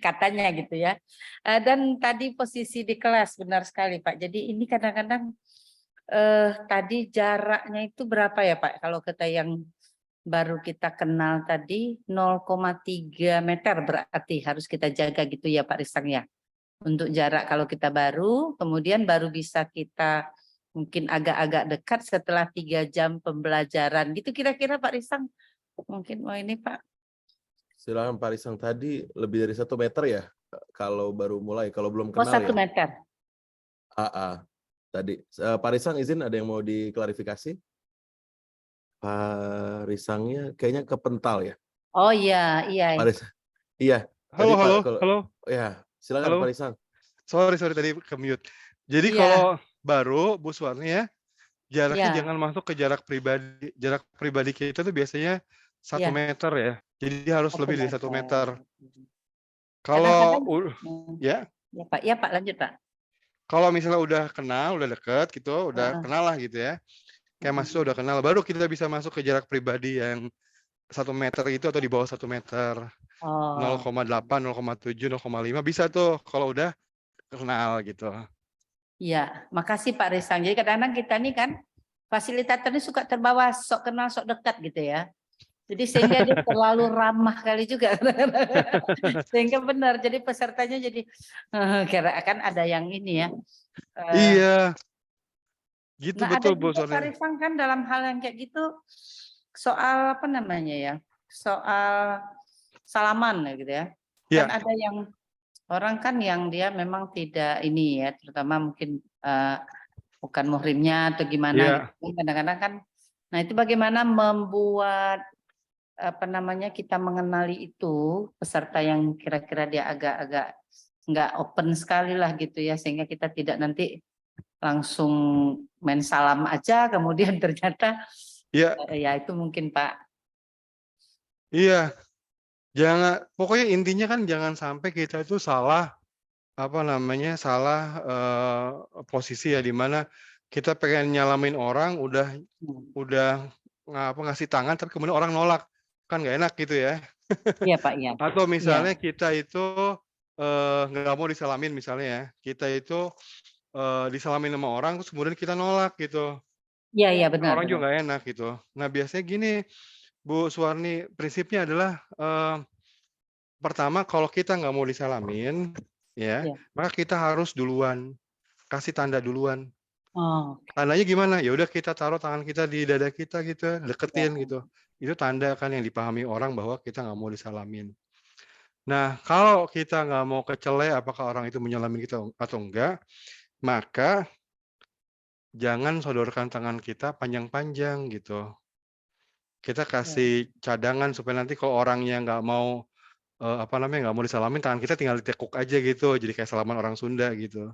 Katanya gitu ya. Dan tadi posisi di kelas, benar sekali Pak. Jadi ini kadang-kadang tadi jaraknya itu berapa ya Pak? Kalau kita yang baru kita kenal tadi 0,3 meter berarti harus kita jaga gitu ya Pak Risang ya. Untuk jarak kalau kita baru, kemudian baru bisa kita mungkin agak-agak dekat setelah 3 jam pembelajaran. Gitu kira-kira Pak Risang. Mungkin ini Pak. Silakan Pak Risang, tadi lebih dari 1 meter ya kalau baru mulai, kalau belum Oh, kenal 1 ya. meter. Tadi Pak Risang izin ada yang mau diklarifikasi? Pak Risangnya kayaknya kepental ya. Oh iya. Pak Risang. Iya. Halo, Tadi Pak, halo. ya, silakan Halo. Pak Risang. Sorry tadi ke-mute. Jadi Iya. kalau baru Bu Suwarni ya, jaraknya Iya. jangan masuk ke jarak pribadi. Jarak pribadi kita tuh biasanya 1 Iya. meter ya. Jadi harus 1 lebih dari 1 meter. Kadang-kadang, Kalau ya, ya Pak, lanjut Pak. kalau misalnya udah kenal, udah deket gitu, udah kenal lah gitu ya. Kayak mahasiswa udah kenal, baru kita bisa masuk ke jarak pribadi yang 1 meter itu atau di bawah 1 meter. Oh. 0,8, 0,7, 0,5 bisa tuh kalau udah kenal gitu. Iya, makasih Pak Risang. Jadi kadang-kadang kita nih kan fasilitator ini suka terbawa sok kenal sok dekat gitu ya. Jadi sehingga dia terlalu ramah kali juga. Sehingga benar, jadi pesertanya jadi kira kan ada yang ini ya. Iya. Gitu Nah, betul ada Bu juga Pak Suwarni. Risang kan dalam hal yang kayak gitu soal apa namanya ya? Soal salaman ya gitu ya. Iya. Kan ada yang orang kan yang dia memang tidak ini ya, terutama mungkin bukan muhrimnya atau gimana Iya. gitu. Kadang-kadang kan, nah itu bagaimana membuat apa namanya kita mengenali itu peserta yang kira-kira dia agak-agak nggak open sekali lah gitu ya, sehingga kita tidak nanti langsung main salam aja kemudian ternyata Iya. ya itu mungkin Pak. Iya. Pokoknya intinya kan jangan sampai kita itu salah posisi ya, di mana kita pengen nyalamin orang udah ngasih tangan tapi kemudian orang nolak, kan nggak enak gitu ya. Iya Pak, iya. Atau Iya. misalnya kita itu nggak mau disalamin misalnya ya, kita itu disalamin sama orang terus kemudian kita nolak gitu. Iya benar. Orang juga nggak enak gitu. Nah biasanya gini Bu Suwarni, prinsipnya adalah pertama kalau kita nggak mau disalamin ya, Iya. maka kita harus duluan kasih tanda duluan. Oh, Tandanya gimana? Ya udah kita taruh tangan kita di dada kita gitu, deketin ya. gitu. Itu tanda kan yang dipahami orang bahwa kita nggak mau disalamin. Nah, kalau kita nggak mau kecele apakah orang itu menyalamin kita atau enggak, maka jangan sodorkan tangan kita panjang-panjang gitu. Kita kasih cadangan supaya nanti kalau orangnya nggak mau nggak mau disalamin, tangan kita tinggal ditekuk aja gitu, jadi kayak salaman orang Sunda gitu.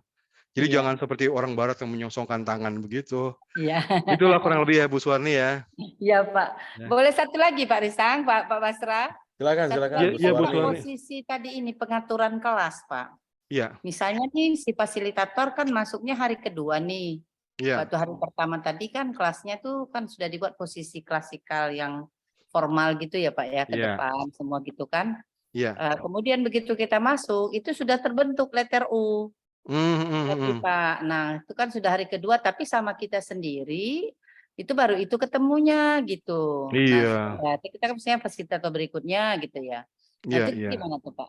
Jadi Iya. jangan seperti orang barat yang menyongsongkan tangan begitu. Iya. Itulah kurang lebih ya Bu Suwarni ya. Iya Pak. Ya. Boleh satu lagi Pak Risang, Pak Basra? Silakan, Satu silakan Iya, Bu lagi iya, kan Bu Pak, Suwarni. Suwarni. posisi tadi ini pengaturan kelas Pak. Iya, Misalnya nih si fasilitator kan masuknya hari kedua nih. iya, Waktu hari pertama tadi kan kelasnya tuh kan sudah dibuat posisi klasikal yang formal gitu ya Pak ya, ke iya, depan semua gitu kan. iya. Kemudian begitu kita masuk itu sudah terbentuk letter U. Berarti Mhm. Pak. Nah, itu kan sudah hari kedua tapi sama kita sendiri itu baru itu ketemunya gitu. Nah, Iya, berarti kita kan misalnya fasilitator berikutnya gitu ya. Nah, iya, itu iya. gimana tuh Pak?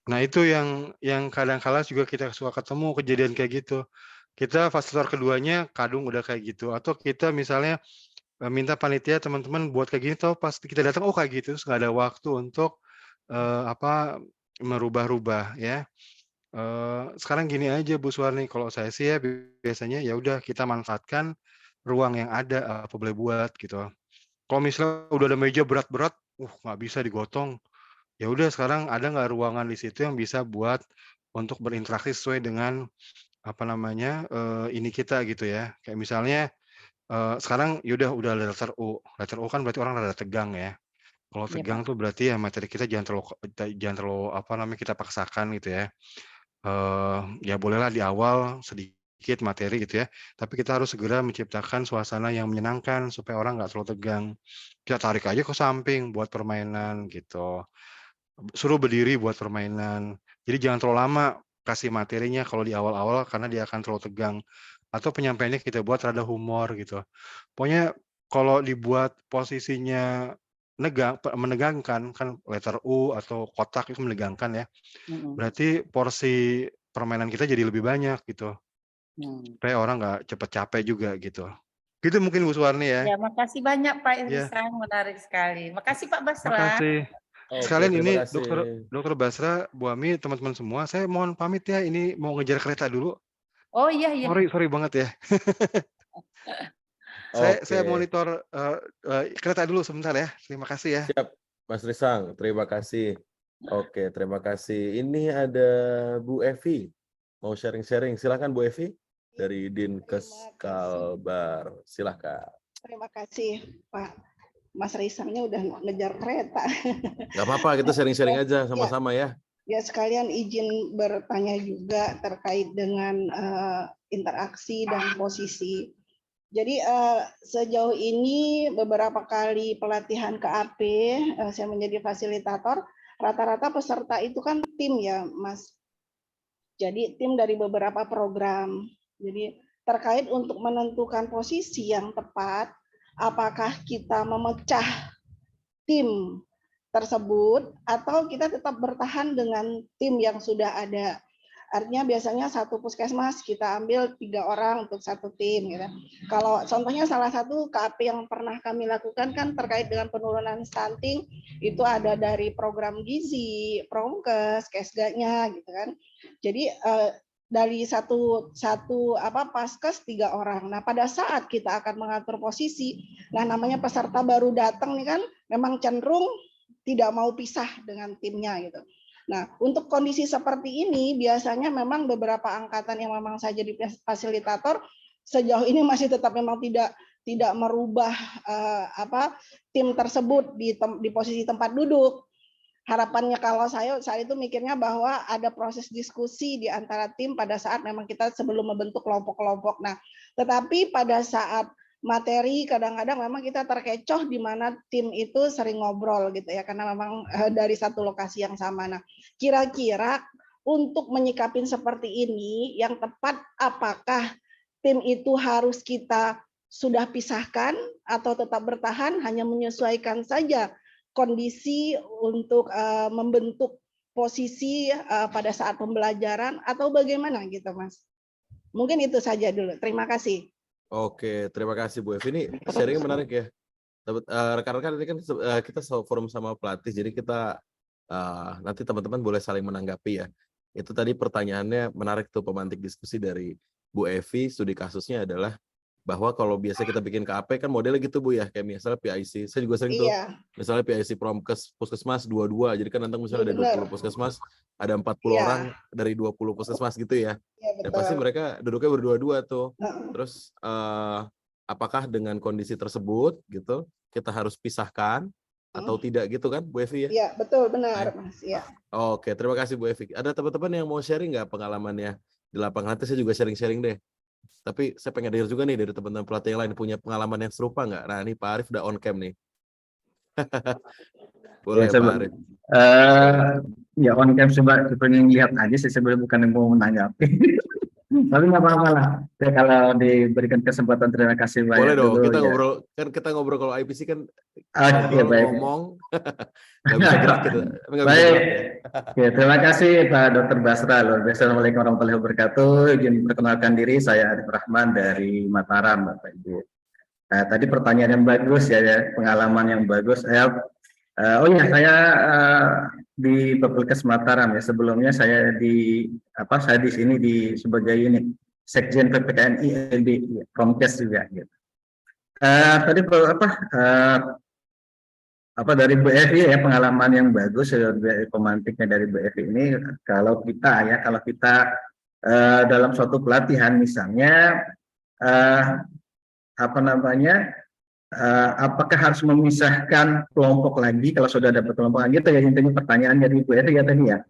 Nah, itu yang kadang kala juga kita suka ketemu kejadian kayak gitu. Kita fasilitator keduanya kadung udah kayak gitu, atau kita misalnya, minta panitia teman-teman buat kayak gini, tahu pas kita datang, oh kayak gitu, terus nggak ada waktu untuk, apa, merubah-rubah ya. Sekarang gini aja Bu Suwarni, kalau saya sih ya biasanya ya udah kita manfaatkan ruang yang ada, apa boleh buat gitu. Kalau misalnya udah ada meja berat-berat, nggak bisa digotong. Ya udah sekarang ada nggak ruangan di situ yang bisa buat untuk berinteraksi sesuai dengan, apa namanya, ini kita gitu ya. Kayak misalnya, sekarang ya udah ada letter U kan berarti orang rada tegang ya. Kalau Iya Pak. tegang tuh berarti ya materi kita jangan terlalu, apa namanya, kita paksakan gitu ya. Ya bolehlah di awal sedikit materi gitu ya, tapi kita harus segera menciptakan suasana yang menyenangkan supaya orang nggak terlalu tegang. Kita tarik aja ke samping buat permainan gitu. Suruh berdiri buat permainan. Jadi jangan terlalu lama kasih materinya kalau di awal-awal karena dia akan terlalu tegang. Atau penyampaiannya kita buat rada humor gitu. Pokoknya kalau dibuat posisinya menegangkan, kan letter U atau kotak itu menegangkan ya, Mhm. berarti porsi permainan kita jadi lebih banyak gitu, Hmm. supaya orang nggak cepet capek juga gitu. Gitu mungkin Bu Suwarni ya. Ya, makasih banyak Pak Iya, Irisang, menarik sekali. Makasih Pak Basra. makasih. Oke, Sekalian terima ini Dokter kasih. Dokter Basra, Bu Ami, teman-teman semua, saya mohon pamit ya, ini mau ngejar kereta dulu. Oh iya iya. Sorry banget ya. Saya Oke, monitor, kereta dulu sebentar ya. Terima kasih ya. siap Mas Risang, terima kasih. Oke, terima kasih. Ini ada Bu Evi, mau sharing-sharing. Silakan Bu Evi dari Dinkes Terima kasih. Kalbar. Silakan. Terima kasih Pak. Mas Risangnya udah ngejar kereta. Nggak apa-apa, kita sharing-sharing aja Ya, sama-sama ya. ya sekalian izin bertanya juga terkait dengan interaksi dan posisi. Jadi sejauh ini beberapa kali pelatihan KAP, saya menjadi fasilitator, rata-rata peserta itu kan tim ya, Mas. Jadi tim dari beberapa program. Jadi terkait untuk menentukan posisi yang tepat, apakah kita memecah tim tersebut atau kita tetap bertahan dengan tim yang sudah ada. Artinya biasanya satu puskesmas kita ambil 3 orang untuk satu tim. Gitu. Kalau contohnya salah satu KAP yang pernah kami lakukan kan terkait dengan penurunan stunting itu ada dari program gizi, promkes, kesganya gitu kan. Jadi dari satu paskes 3 orang. Nah pada saat kita akan mengatur posisi, nah namanya peserta baru datang nih kan memang cenderung tidak mau pisah dengan timnya gitu. Nah, untuk kondisi seperti ini biasanya memang beberapa angkatan yang memang saya jadi fasilitator sejauh ini masih tetap memang tidak merubah tim tersebut di posisi tempat duduk. Harapannya kalau saya saat itu mikirnya bahwa ada proses diskusi di antara tim pada saat memang kita sebelum membentuk kelompok-kelompok. Nah, tetapi pada saat materi kadang-kadang memang kita terkecoh di mana tim itu sering ngobrol gitu ya karena memang dari satu lokasi yang sama. Nah, kira-kira untuk menyikapin seperti ini yang tepat apakah tim itu harus kita sudah pisahkan atau tetap bertahan hanya menyesuaikan saja kondisi untuk membentuk posisi pada saat pembelajaran atau bagaimana gitu Mas. Mungkin itu saja dulu. Terima kasih. Oke, terima kasih Bu Evi. Ini sharingnya menarik ya. Rekan-rekan ini kan kita forum sama pelatih, jadi kita nanti teman-teman boleh saling menanggapi ya. Itu tadi pertanyaannya menarik tuh, pemantik diskusi dari Bu Evi. Studi kasusnya adalah bahwa kalau biasa kita bikin KAP kan modelnya gitu Bu ya, kayak misalnya PIC. Saya juga sering tuh, Iya, misalnya PIC Promkes Puskesmas 22. Jadi kan nanti iya misalnya ada benar. 20 puskesmas, ada 40 Iya, orang dari 20 puskesmas gitu ya. iya Dan pasti betul. mereka duduknya berdua-dua tuh. Heeh. Terus apakah dengan kondisi tersebut gitu kita harus pisahkan atau tidak gitu kan Bu Evi ya? Iya, betul, benar, Mas. Ya. Oke, terima kasih Bu Evi. Ada teman-teman yang mau sharing nggak pengalamannya di lapangan? Nanti saya juga sharing-sharing deh. Tapi saya pengen dengar juga nih dari teman-teman pelatih yang lain punya pengalaman yang serupa nggak? Nah, ini Pak Arif udah on cam nih. Boleh Ya, Pak Arif. Ya on cam sebenarnya lihat aja sih, sebenarnya bukan yang mau menanggapi. Tapi nggak apa-apa lah. Ya, kalau diberikan kesempatan, terima kasih Boleh banyak dong, dulu kita ya. ngobrol kan, kita ngobrol kalau IPC kan Oke, ngobrol baik. ngomong nggak bisa gerak gitu, tapi nggak bisa Baik. gerak ya. Ya, terima kasih Pak Dr. Basra. Assalamualaikum warahmatullahi wabarakatuh. Izin perkenalkan diri, saya Arif Rahman dari Mataram, Bapak Ibu. Tadi pertanyaan yang bagus ya, pengalaman yang bagus. Saya di Fakultas Mataram ya. Sebelumnya saya di sini sebagai ini Sekjen PPKNI LB Promkes juga gitu. Tadi dari Bu Evi ya, pengalaman yang bagus pemantiknya dari Bu Evi ini, kalau kita dalam suatu pelatihan misalnya apakah harus memisahkan kelompok lagi kalau sudah dapat kelompok lagi, itu ya intinya pertanyaan dari Bu Evi ya tadi ya.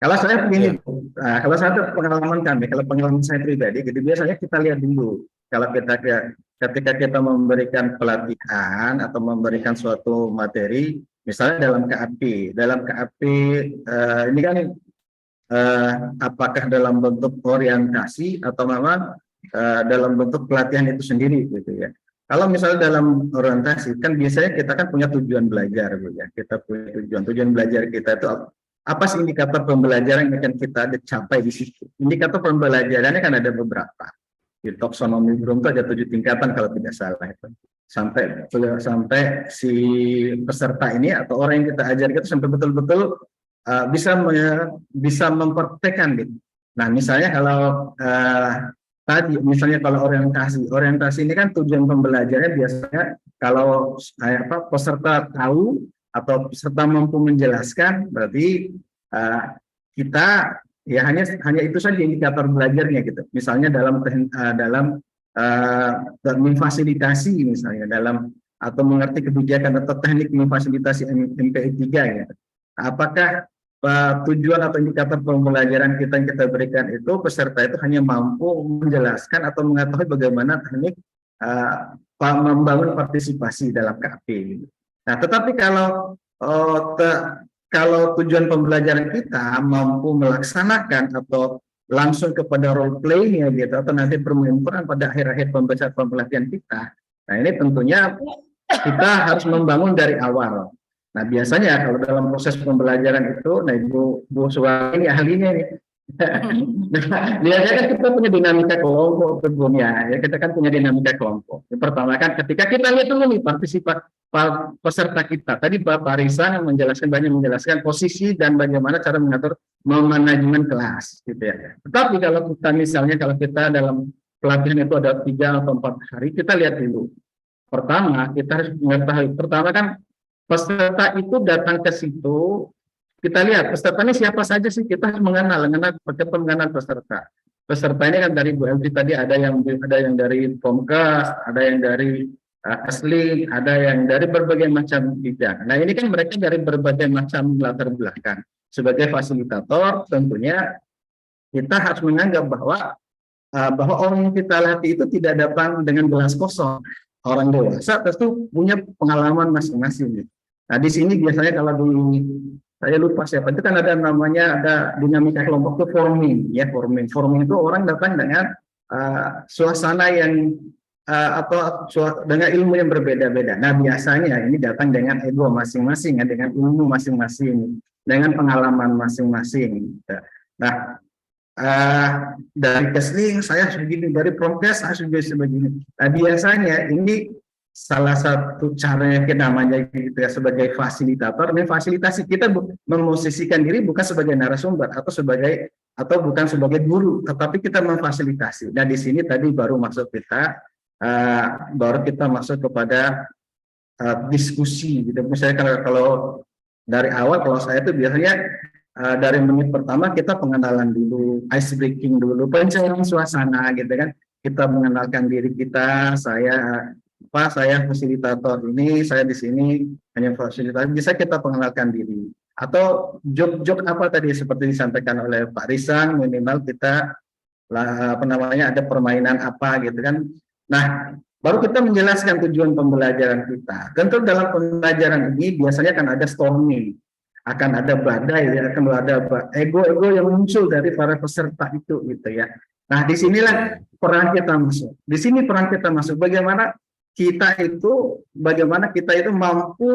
Kalau saya begini, kalau saya pengalaman saya pribadi, gitu biasanya kita lihat dulu kalau ketika kita memberikan pelatihan atau memberikan suatu materi, misalnya dalam KAP ini kan apakah dalam bentuk orientasi atau memang dalam bentuk pelatihan itu sendiri gitu ya. Kalau misalnya dalam orientasi kan biasanya kita kan punya tujuan belajar Bu ya. Kita punya tujuan belajar kita itu apa sih indikator pembelajaran yang akan kita capai di situ. Indikator pembelajarannya kan ada beberapa. Di taksonomi Bloom itu ada 7 tingkatan kalau tidak salah itu. Sampai si peserta ini atau orang yang kita ajar itu sampai betul-betul bisa mempraktekkan gitu. Nah, misalnya kalau misalnya kalau orientasi ini kan tujuan pembelajarannya biasanya kalau peserta tahu atau peserta mampu menjelaskan, berarti kita ya hanya itu saja indikator belajarnya gitu. Misalnya dalam memfasilitasi misalnya atau mengerti kebijakan atau teknik memfasilitasi MPI 3 ya. Apakah tujuan atau indikator pembelajaran yang kita berikan itu peserta itu hanya mampu menjelaskan atau mengetahui bagaimana teknik membangun partisipasi dalam KAP. Nah, tetapi kalau tujuan pembelajaran kita mampu melaksanakan atau langsung kepada role play-nya gitu, atau nanti bermain peran pada akhir-akhir pembelajaran kita. Nah, ini tentunya kita harus membangun dari awal. Nah, biasanya kalau dalam proses pembelajaran itu, nah Bu Suwari ini ahlinya nih. Biasanya kan kita punya dinamika kelompok tentunya, ya kita kan punya dinamika kelompok. Yang pertama kan ketika kita lihat dulu nih peserta kita. Tadi Pak Risan banyak menjelaskan posisi dan bagaimana cara mengatur manajemen kelas, gitu ya. Tetapi kalau kita dalam pelatihan itu ada 3 atau 4 hari, kita lihat dulu. Pertama, kita harus mengetahui. Pertama kan peserta itu datang ke situ, kita lihat peserta ini siapa saja sih, kita harus mengenal peserta. Peserta ini kan dari Bu Elvi tadi ada yang dari Promkes, ada yang dari Kesling, ada yang dari berbagai macam bidang. Nah, ini kan mereka dari berbagai macam latar belakang. Sebagai fasilitator, tentunya kita harus menganggap bahwa orang yang kita latih itu tidak datang dengan gelas kosong. Orang dewasa tentu punya pengalaman masing-masing. Nah, di sini biasanya kalau saya lupa siapa itu kan ada dinamika kelompok itu forming itu orang datang dengan suasana yang atau dengan ilmu yang berbeda-beda. Nah, biasanya ini datang dengan ego masing-masing, dengan ilmu masing-masing, dengan pengalaman masing-masing. Nah, dari Kesling saya begini, dari Promkes saya begini. Nah, biasanya ini salah satu caranya kita namanya gitu ya, sebagai fasilitator. Memfasilitasi kita memosisikan diri bukan sebagai narasumber atau bukan sebagai guru, tetapi kita memfasilitasi. Nah, di sini tadi baru kita masuk kepada diskusi gitu. Misalnya kalau dari awal, kalau saya itu biasanya dari menit pertama kita pengenalan dulu, ice breaking dulu, pencairan suasana gitu kan. Kita mengenalkan diri kita, saya Pak, saya fasilitator ini, saya di sini hanya fasilitator, bisa kita pengenalkan diri. Atau job-job apa tadi seperti disampaikan oleh Pak Risang, minimal kita apa namanya ada permainan apa gitu kan. Nah, baru kita menjelaskan tujuan pembelajaran kita. Tentu dalam pembelajaran ini biasanya akan ada storming, akan ada badai, akan ada ego-ego yang muncul dari para peserta itu gitu ya. Nah, disinilah peran kita masuk. Di sini peran kita masuk. Bagaimana kita itu mampu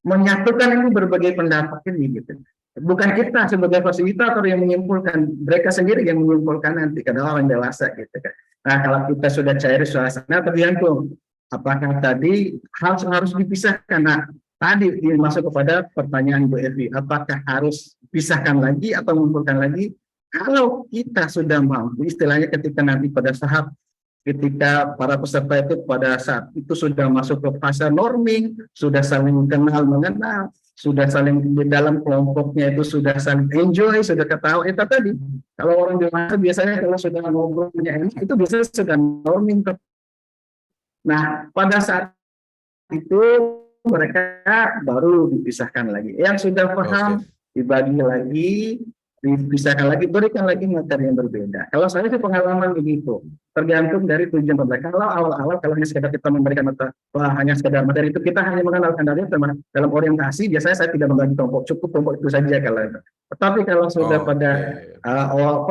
menyatukan ini berbagai pendapat ini gitu. Bukan kita sebagai fasilitator yang menyimpulkan, mereka sendiri yang menyimpulkan nanti karena orang dewasa gitu kan. Nah, kalau kita sudah cair suasana tergantung apakah tadi harus dipisahkan. Nah, tadi masuk kepada pertanyaan Bu Evi, apakah harus pisahkan lagi atau mengumpulkan lagi? Kalau kita sudah mampu, istilahnya ketika nanti pada saat ketika para peserta itu pada saat itu sudah masuk ke fase norming, sudah saling kenal mengenal, sudah saling di dalam kelompoknya itu sudah saling enjoy, sudah ketawa. Itu tadi kalau orang dewasa biasanya kalau sudah ngobrolnya enak itu biasanya sudah norming. Nah, pada saat itu mereka baru dipisahkan lagi. Yang sudah paham dibagi lagi, dipisahkan lagi, berikan lagi materi yang berbeda. Kalau saya sih pengalaman begitu, tergantung dari tujuan pembelajaran. Kalau awal-awal kalau hanya sekedar kita memberikan hanya sekedar materi itu, kita hanya mengenalkan dari dalam orientasi, biasanya saya tidak membagi kelompok, cukup kelompok itu saja kalau itu. Tetapi kalau sudah pada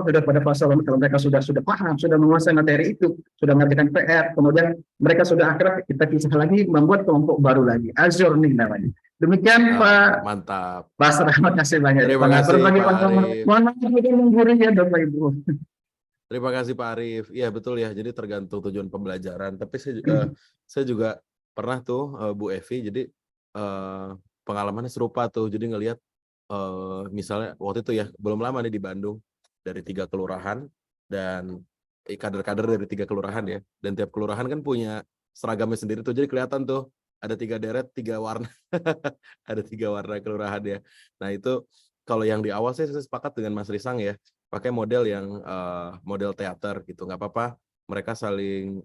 sudah pada fase kalau mereka sudah paham, sudah menguasai materi itu, sudah mengerjakan PR, kemudian mereka sudah akrab, kita pisah lagi, membuat kelompok baru lagi, Azure nih namanya. Demikian Pak. Mantap. Pak, terima kasih banyak. Terima kasih Pak Arif. Mohon maaf menggurui ya Bapak Ibu. Terima kasih Pak Arif. Iya betul ya. Jadi tergantung tujuan pembelajaran. Tapi saya juga pernah tuh Bu Evi. Jadi pengalamannya serupa tuh. Jadi ngelihat misalnya waktu itu ya belum lama nih di Bandung dari 3 kelurahan dan kader-kader dari 3 kelurahan ya. Dan tiap kelurahan kan punya seragamnya sendiri tuh. Jadi kelihatan tuh. Ada 3 deret, 3 warna. Ada 3 warna kelurahan ya. Nah itu kalau yang di awal saya sepakat dengan Mas Risang ya. Pakai model yang model teater gitu. Nggak apa-apa mereka saling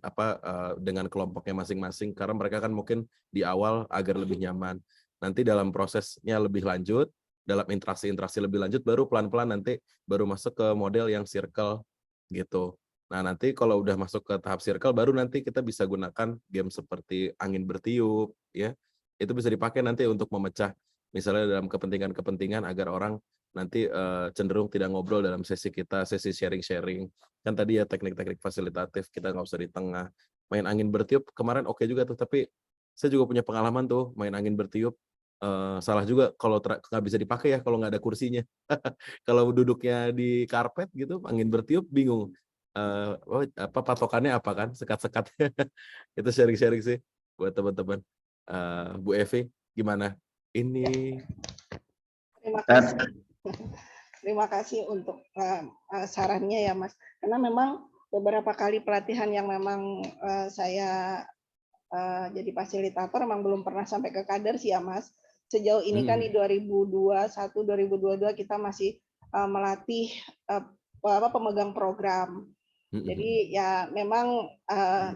dengan kelompoknya masing-masing. Karena mereka kan mungkin di awal agar lebih nyaman. Nanti dalam prosesnya lebih lanjut. Dalam interaksi lebih lanjut baru pelan-pelan nanti baru masuk ke model yang circle gitu. Nah, nanti kalau udah masuk ke tahap circle, baru nanti kita bisa gunakan game seperti angin bertiup, ya. Itu bisa dipakai nanti untuk memecah, misalnya dalam kepentingan-kepentingan agar orang nanti cenderung tidak ngobrol dalam sesi kita, sesi sharing-sharing. Kan tadi ya teknik-teknik fasilitatif, kita nggak usah di tengah. Main angin bertiup, kemarin oke juga tuh, tapi saya juga punya pengalaman tuh, main angin bertiup. Salah juga kalau nggak bisa dipakai ya, kalau nggak ada kursinya. Kalau duduknya di karpet gitu, angin bertiup, bingung. Patokannya apa kan sekat-sekat. Itu sharing-sharing sih buat teman-teman. Bu Evi gimana ini? Terima kasih untuk sarannya ya Mas, karena memang beberapa kali pelatihan yang memang saya jadi fasilitator memang belum pernah sampai ke kader sih ya Mas. Sejauh ini kan di 2021 2022 kita masih melatih pemegang program. Jadi ya memang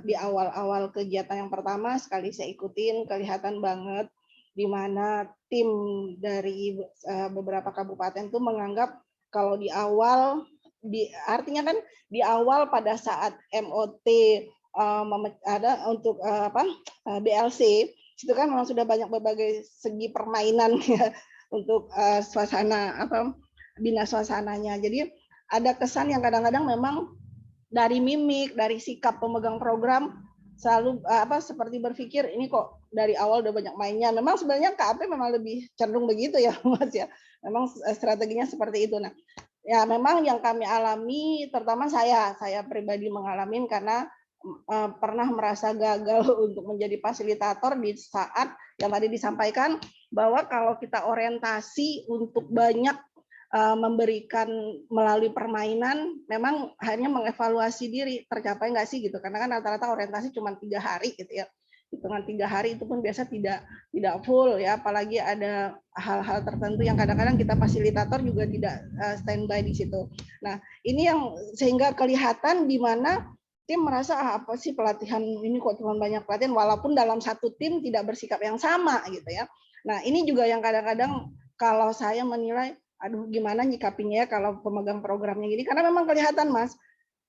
di awal-awal kegiatan yang pertama sekali saya ikutin kelihatan banget di mana tim dari beberapa kabupaten itu menganggap kalau di awal artinya kan di awal pada saat MOT ada untuk BLC itu kan memang sudah banyak berbagai segi permainan ya untuk suasana bina suasananya. Jadi ada kesan yang kadang-kadang memang dari mimik, dari sikap pemegang program selalu seperti berpikir ini kok dari awal udah banyak mainnya. Memang sebenarnya KAP memang lebih cenderung begitu ya Mas ya. Memang strateginya seperti itu. Nah, ya memang yang kami alami, terutama saya pribadi mengalami karena pernah merasa gagal untuk menjadi fasilitator di saat yang tadi disampaikan bahwa kalau kita orientasi untuk banyak memberikan melalui permainan, memang akhirnya mengevaluasi diri tercapai nggak sih gitu, karena kan rata-rata orientasi cuma 3 hari gitu ya, hitungan 3 hari itu pun biasa tidak full ya, apalagi ada hal-hal tertentu yang kadang-kadang kita fasilitator juga tidak standby di situ. Nah ini yang sehingga kelihatan di mana tim merasa apa sih pelatihan ini kok cuma banyak pelatihan, walaupun dalam satu tim tidak bersikap yang sama gitu ya. Nah ini juga yang kadang-kadang kalau saya menilai, aduh gimana nyikapinya ya kalau pemegang programnya gini, karena memang kelihatan Mas,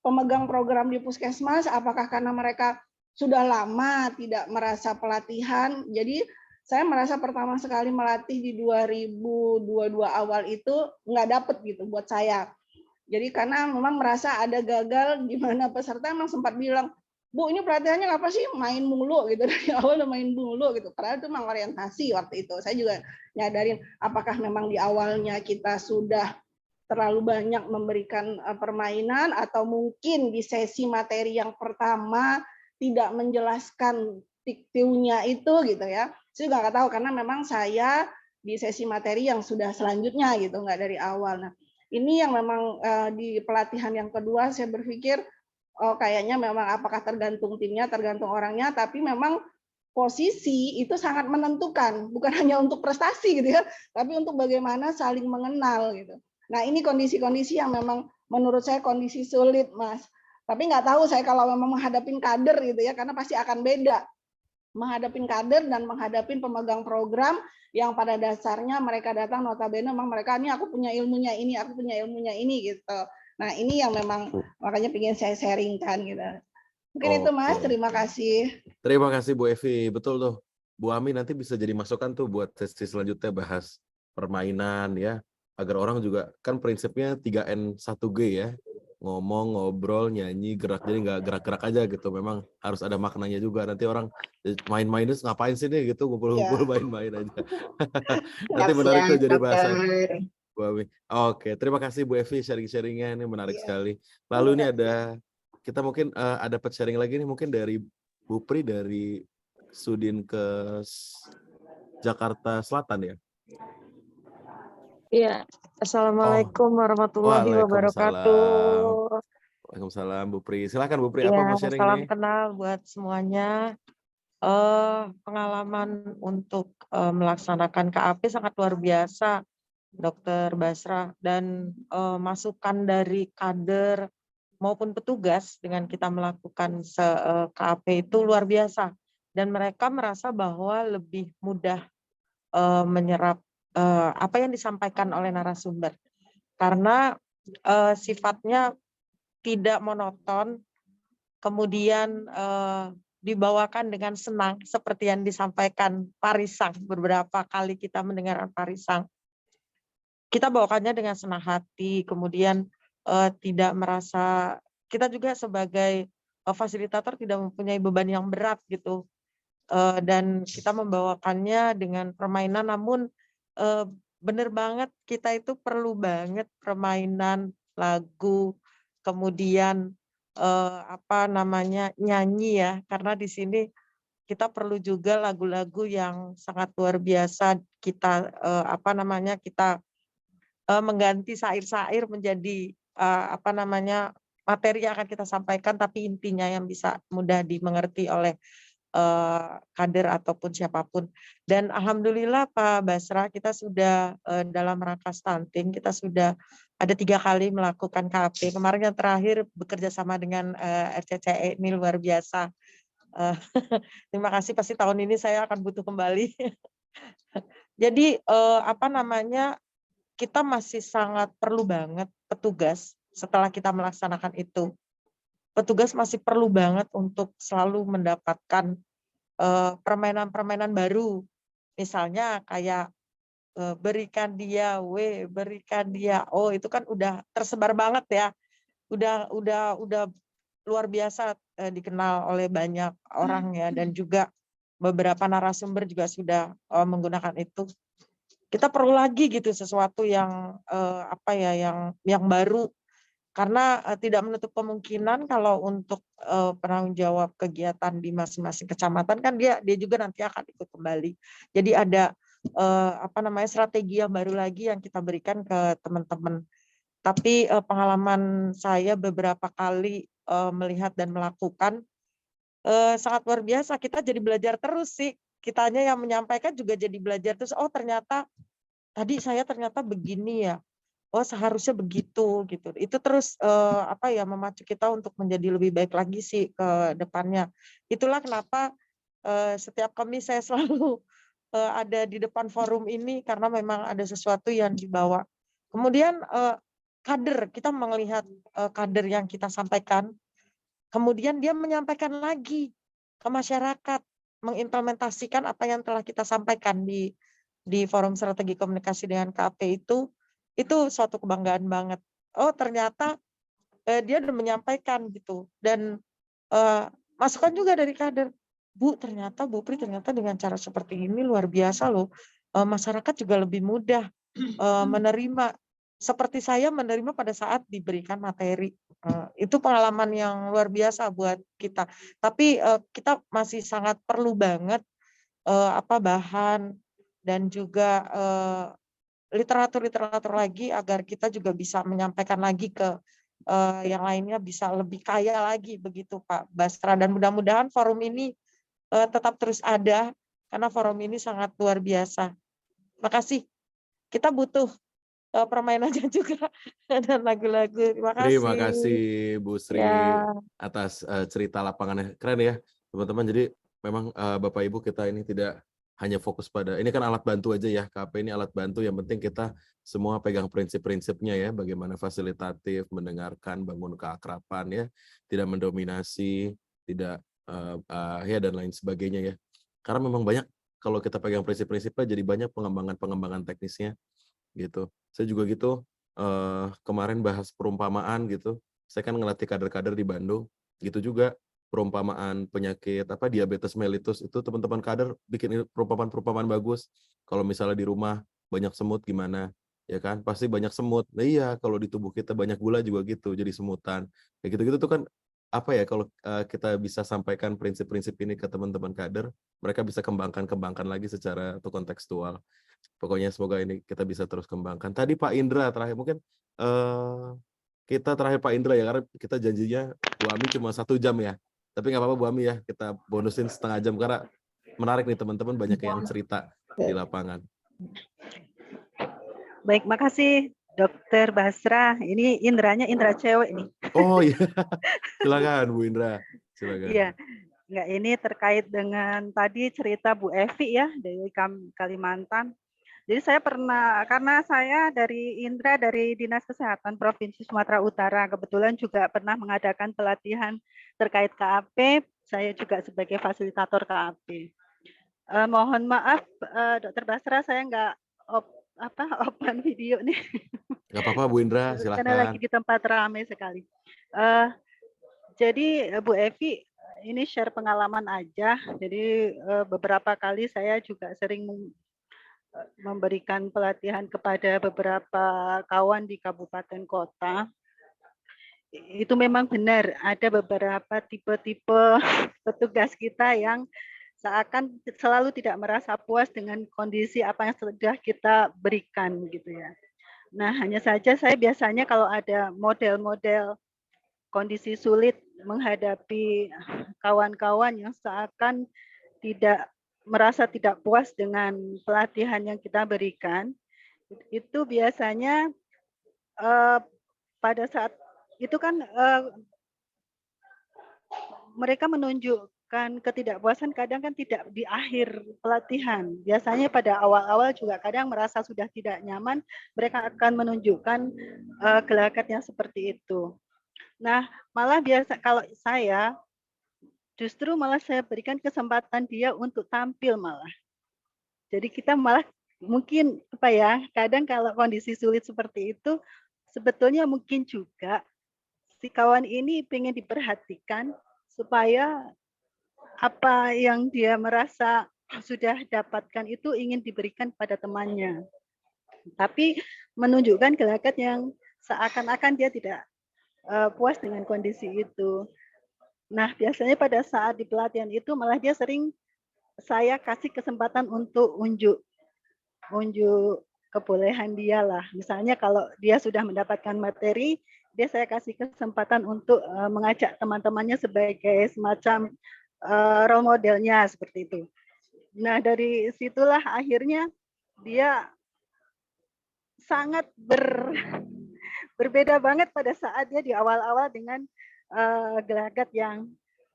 pemegang program di puskesmas apakah karena mereka sudah lama tidak merasa pelatihan, jadi saya merasa pertama sekali melatih di 2022 awal itu nggak dapet gitu buat saya. Jadi karena memang merasa ada gagal di mana peserta emang sempat bilang, Bu ini pelatihannya apa sih main mulu gitu dari awal udah main mulu gitu. Padahal itu memang orientasi waktu itu. Saya juga nyadarin apakah memang di awalnya kita sudah terlalu banyak memberikan permainan atau mungkin di sesi materi yang pertama tidak menjelaskan tiktiunya itu gitu ya. Saya juga nggak tahu karena memang saya di sesi materi yang sudah selanjutnya gitu, nggak dari awal. Nah, ini yang memang di pelatihan yang kedua saya berpikir kayaknya memang apakah tergantung timnya, tergantung orangnya, tapi memang posisi itu sangat menentukan, bukan hanya untuk prestasi gitu ya, tapi untuk bagaimana saling mengenal gitu. Nah ini kondisi-kondisi yang memang menurut saya kondisi sulit Mas. Tapi nggak tahu saya kalau memang menghadapin kader gitu ya, karena pasti akan beda menghadapin kader dan menghadapin pemegang program yang pada dasarnya mereka datang notabene memang mereka ini aku punya ilmunya ini, aku punya ilmunya ini gitu. Nah ini yang memang makanya ingin saya sharingkan gitu. Mungkin itu Mas, terima kasih. Terima kasih Bu Evi, betul tuh. Bu Ami nanti bisa jadi masukan tuh buat sesi selanjutnya bahas permainan ya, agar orang juga kan prinsipnya 3N 1G ya. Ngomong, ngobrol, nyanyi, gerak, jadi nggak gerak-gerak aja gitu. Memang harus ada maknanya juga. Nanti orang main-main itu ngapain sih nih gitu, ngumpul-ngumpul main-main aja. Nanti menarik tuh jadi bahasan. Bu Ami. Oke, terima kasih Bu Evi sharing-sharingnya, ini menarik sekali. Lalu ini ada kita mungkin ada dapat sharing lagi nih mungkin dari Bu Pri dari Sudinkes Jakarta Selatan ya. Iya, Assalamualaikum warahmatullahi wabarakatuh. Waalaikumsalam Bu Pri. Silakan Bu Pri, apa Ya, mau sharing salam nih? kenal buat semuanya. Pengalaman untuk melaksanakan KAP sangat luar biasa, Dr. Basra, dan masukan dari kader maupun petugas dengan kita melakukan KAP itu luar biasa, dan mereka merasa bahwa lebih mudah menyerap apa yang disampaikan oleh narasumber karena sifatnya tidak monoton, kemudian dibawakan dengan senang seperti yang disampaikan Parisang. Beberapa kali kita mendengar Parisang, kita bawakannya dengan senang hati, kemudian tidak merasa kita juga sebagai fasilitator tidak mempunyai beban yang berat gitu, dan kita membawakannya dengan permainan, namun bener banget kita itu perlu banget permainan, lagu, kemudian nyanyi ya, karena di sini kita perlu juga lagu-lagu yang sangat luar biasa kita kita mengganti syair-syair menjadi materi yang akan kita sampaikan, tapi intinya yang bisa mudah dimengerti oleh kader ataupun siapapun. Dan alhamdulillah Pak Basra, kita sudah dalam rangka stunting, kita sudah ada 3 kali melakukan KAP. Kemarin yang terakhir bekerja sama dengan RCCE, ini luar biasa. Terima kasih, pasti tahun ini saya akan butuh kembali. Jadi kita masih sangat perlu banget petugas setelah kita melaksanakan itu. Petugas masih perlu banget untuk selalu mendapatkan permainan-permainan baru. Misalnya kayak berikan dia W, berikan dia O, itu kan udah tersebar banget ya. Udah luar biasa dikenal oleh banyak orang ya, dan juga beberapa narasumber juga sudah menggunakan itu. Kita perlu lagi gitu sesuatu yang yang baru. Karena tidak menutup kemungkinan kalau untuk penanggung jawab kegiatan di masing-masing kecamatan kan dia juga nanti akan ikut kembali. Jadi ada strategi yang baru lagi yang kita berikan ke teman-teman. Tapi pengalaman saya beberapa kali melihat dan melakukan sangat luar biasa. Kita jadi belajar terus sih. Kitanya yang menyampaikan juga jadi belajar terus. Oh ternyata tadi saya begini ya. oh seharusnya begitu gitu. Itu terus memacu kita untuk menjadi lebih baik lagi sih ke depannya. Itulah kenapa setiap Kamis saya selalu ada di depan forum ini karena memang ada sesuatu yang dibawa. Kemudian kader, kita melihat kader yang kita sampaikan, kemudian dia menyampaikan lagi ke masyarakat, mengimplementasikan apa yang telah kita sampaikan di forum strategi komunikasi dengan KP itu suatu kebanggaan banget. Oh ternyata dia udah menyampaikan gitu, dan masukan juga dari kader. Bu Pri ternyata dengan cara seperti ini luar biasa loh. Masyarakat juga lebih mudah menerima. Seperti saya menerima pada saat diberikan materi. Itu pengalaman yang luar biasa buat kita. Tapi kita masih sangat perlu banget bahan dan juga literatur lagi agar kita juga bisa menyampaikan lagi ke yang lainnya, bisa lebih kaya lagi begitu Pak Basra. Dan mudah-mudahan forum ini tetap terus ada karena forum ini sangat luar biasa. Makasih. Kita butuh permainannya juga dan lagu-lagu. Terima Terima kasih. kasih Bu Sri Ya. atas cerita lapangannya. Keren ya teman-teman. Jadi memang Bapak Ibu kita ini tidak hanya fokus pada, ini kan alat bantu aja ya, KP ini alat bantu, yang penting kita semua pegang prinsip-prinsipnya ya, bagaimana fasilitatif, mendengarkan, bangun keakraban ya, tidak mendominasi, tidak ya dan lain sebagainya ya. Karena memang banyak, kalau kita pegang prinsip-prinsipnya jadi banyak pengembangan teknisnya gitu. Saya juga gitu, kemarin bahas perumpamaan gitu, saya kan ngelatih kader-kader di Bandung, gitu juga perumpamaan penyakit diabetes mellitus itu teman-teman kader bikin perumpamaan bagus. Kalau misalnya di rumah banyak semut gimana, ya kan? Pasti banyak semut. Nah iya, kalau di tubuh kita banyak gula juga gitu, jadi semutan. Kayak gitu-gitu tuh kan kalau kita bisa sampaikan prinsip-prinsip ini ke teman-teman kader, mereka bisa kembangkan lagi secara atau kontekstual. Pokoknya semoga ini kita bisa terus kembangkan. Tadi Pak Indra terakhir, mungkin kita terakhir Pak Indra ya, karena kita janjinya Bu Ami cuma 1 jam ya. Tapi nggak apa-apa Bu Ami ya, kita bonusin setengah jam karena menarik nih teman-teman, banyak yang cerita di lapangan. Baik, makasih Dokter Basra. Ini Indranya Indra cewek nih. Oh iya, silakan Bu Indra, silakan. Iya, enggak, ini terkait dengan tadi cerita Bu Evi ya dari Kalimantan. Jadi saya karena saya dari Indra dari Dinas Kesehatan Provinsi Sumatera Utara, kebetulan juga pernah mengadakan pelatihan terkait KAP, saya juga sebagai fasilitator KAP. Mohon maaf Dokter Basra, saya nggak open video nih. Nggak apa-apa Bu Indra, silakan. Karena lagi di tempat ramai sekali. Jadi Bu Evi, ini share pengalaman aja. Jadi beberapa kali saya juga sering memberikan pelatihan kepada beberapa kawan di kabupaten kota. Itu memang benar, ada beberapa tipe-tipe petugas kita yang seakan selalu tidak merasa puas dengan kondisi apa yang sudah kita berikan gitu ya. Nah, hanya saja saya biasanya kalau ada model-model kondisi sulit menghadapi kawan-kawan yang seakan merasa tidak puas dengan pelatihan yang kita berikan, itu biasanya pada saat itu kan mereka menunjukkan ketidakpuasan kadang kan tidak di akhir pelatihan. Biasanya pada awal-awal juga kadang merasa sudah tidak nyaman, mereka akan menunjukkan gelagat yang seperti itu. Nah, malah biasa kalau saya justru malah saya berikan kesempatan dia untuk tampil malah. Jadi kita malah mungkin kadang kalau kondisi sulit seperti itu sebetulnya mungkin juga si kawan ini ingin diperhatikan supaya apa yang dia merasa sudah dapatkan itu ingin diberikan pada temannya. Tapi menunjukkan gelagat yang seakan-akan dia tidak puas dengan kondisi itu. Nah, biasanya pada saat di pelatihan itu malah dia sering saya kasih kesempatan untuk unjuk kebolehan dia lah. Misalnya kalau dia sudah mendapatkan materi, saya kasih kesempatan untuk mengajak teman-temannya sebagai semacam role modelnya seperti itu. Nah, dari situlah akhirnya dia sangat berbeda banget pada saat dia di awal-awal dengan gelagat yang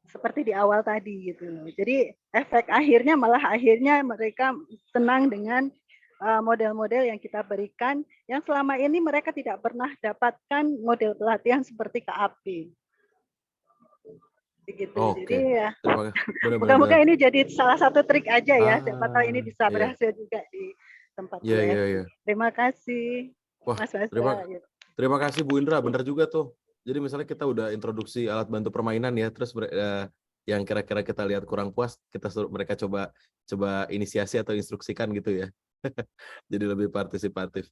seperti di awal tadi gitu. Jadi efek akhirnya malah akhirnya mereka senang dengan model-model yang kita berikan yang selama ini mereka tidak pernah dapatkan model pelatihan seperti KAP. Begitu. Oke. Jadi ya Terima kasih. moga-moga ini jadi salah satu trik aja ya. Siapa tahu ini bisa Iya. berhasil juga di tempat Iya, iya, USD. iya. Terima kasih. Wah, Mas Basra. terima kasih Bu Indra, benar juga tuh. Jadi misalnya kita udah introduksi alat bantu permainan ya, terus yang kira-kira kita lihat kurang puas, kita suruh mereka coba inisiasi atau instruksikan gitu ya. Jadi lebih partisipatif.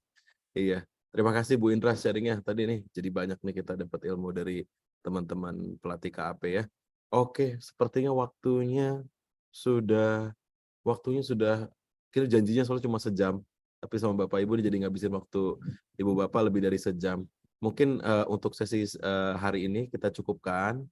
Iya. Terima kasih Bu Indra sharingnya tadi nih. Jadi banyak nih kita dapat ilmu dari teman-teman pelatih KAP ya. Oke, sepertinya waktunya sudah kira janjinya soalnya cuma sejam. Tapi sama Bapak Ibu jadi ngabisin waktu Ibu Bapak lebih dari sejam. Mungkin untuk sesi hari ini kita cukupkan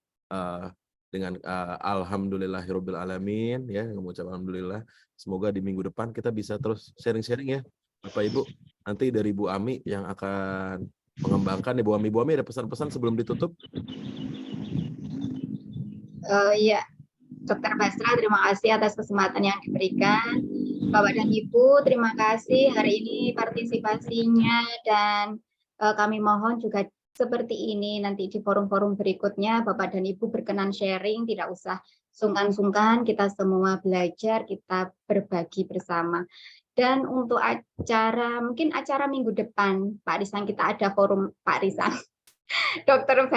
dengan alhamdulillahirabbil alamin ya, mengucap alhamdulillah. Semoga di minggu depan kita bisa terus sharing-sharing ya Bapak Ibu. Nanti dari Bu Ami yang akan mengembangkan. Bu Ami ada pesan-pesan sebelum ditutup? Iya, Dr. Basra, terima kasih atas kesempatan yang diberikan. Bapak dan Ibu, terima kasih hari ini partisipasinya, dan kami mohon juga seperti ini nanti di forum-forum berikutnya Bapak dan Ibu berkenan sharing, tidak usah sungkan-sungkan, kita semua belajar, kita berbagi bersama. Dan untuk mungkin acara minggu depan, Pak Risang, kita ada forum Pak Risang, Dr.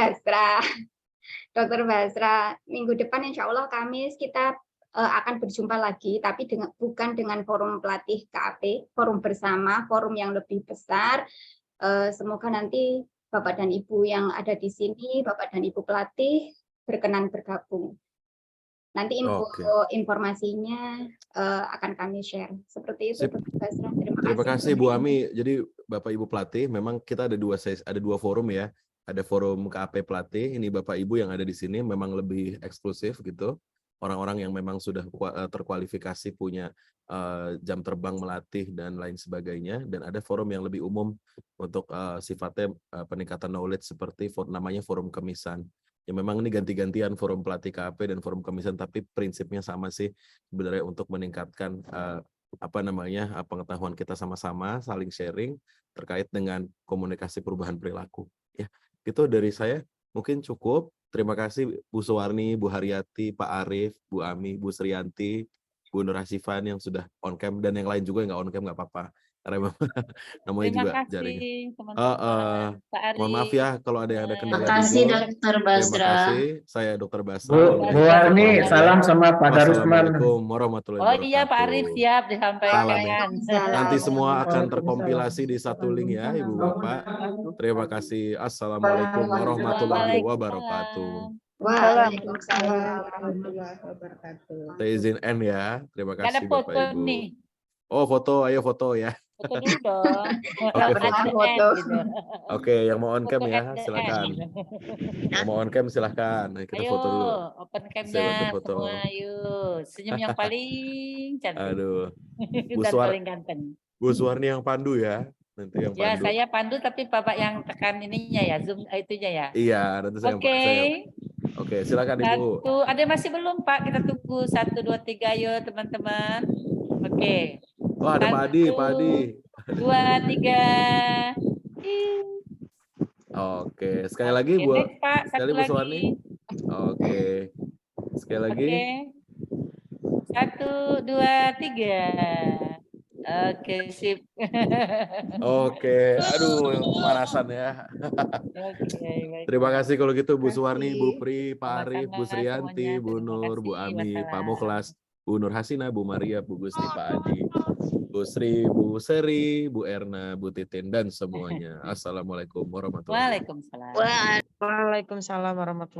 Basra, minggu depan insya Allah Kamis kita akan berjumpa lagi, tapi bukan dengan forum pelatih KAP, forum bersama, forum yang lebih besar. Semoga nanti Bapak dan Ibu yang ada di sini, Bapak dan Ibu pelatih berkenan bergabung. Nanti informasinya akan kami share. Seperti itu, Dr. Basra. Terima kasih Bu Ami. Jadi Bapak Ibu pelatih, memang kita ada dua forum ya. Ada forum KAP pelatih, ini Bapak Ibu yang ada di sini memang lebih eksklusif gitu. Orang-orang yang memang sudah terkualifikasi punya jam terbang melatih dan lain sebagainya. Dan ada forum yang lebih umum untuk sifatnya peningkatan knowledge seperti namanya forum kemisan. Ya memang ini ganti-gantian forum pelatih KAP dan forum kemisan, tapi prinsipnya sama sih sebenarnya untuk meningkatkan pengetahuan kita sama-sama, saling sharing terkait dengan komunikasi perubahan perilaku. Ya. Itu dari saya mungkin cukup. Terima kasih Bu Suwarni, Bu Haryati, Pak Arif, Bu Ami, Bu Sriyanti, Bu Nur Hasifan yang sudah on cam, dan yang lain juga yang nggak on cam nggak apa-apa. Karena namanya juga jaringan. Mohon maaf ya kalau ada yang ada kendala. Terima kasih Dr. Basra. Terima kasih. Saya Dr. Basra. Bu Warni, salam sama Pak Darusman. Assalamualaikum warahmatullahi wabarakatuh. Oh iya Pak Arif, siap disampaikan. Nanti semua akan terkompilasi di satu link ya Ibu Bapak. Terima kasih. Assalamualaikum warahmatullahi wabarakatuh. Waalaikumsalam warahmatullahi wabarakatuh. Saya izin end ya. Terima kasih Ada foto Bapak Ibu. nih. Oh foto, ayo foto ya. Foto dulu dong. Oke, Oke, yang mau on cam ya, silakan. Yang mau on cam silakan. Nah, kita Ayo, foto dulu. open Saya cam-nya bantu foto. semua, yuk. Senyum yang paling cantik. Aduh. Bu Dan Suwar- paling ganteng. Bu Suwarni yang pandu ya. Nanti yang Ya, pandu. saya pandu tapi Bapak yang tekan ininya ya, zoom itunya ya. Iya, nanti saya. Oke. Oke, silakan Ibu. Satu, ada masih belum Pak? Kita tunggu 1, 2, 3, ayo teman-teman. Oke. Oh, ada Pak Adi, Pak Adi. 2, 3. Oke, sekali lagi Bu. Next, Pak, Sekali satu Bu Suwarni. lagi. Oke. Sekali lagi. Oke. 1, 2, 3. Oke, sip. Oke, aduh, pemanasan ya. Oke, baik. Terima kasih kalau gitu Bu Terima Suwarni, kasih. Bu Pri, Pak Arif, Bu Sama-sama Sriyanti, semuanya. Bu Terima Nur, Bu kasih. Ami, Pak Wassalam. Mukhlas, Bu Nur Hasina, Bu Maria, Bu Gusti, Pak Adi, Bu Sri, Bu Seri, Bu Erna, Bu Titin, dan semuanya. Assalamualaikum warahmatullahi wabarakatuh. Waalaikumsalam. Waalaikumsalam warahmatullahi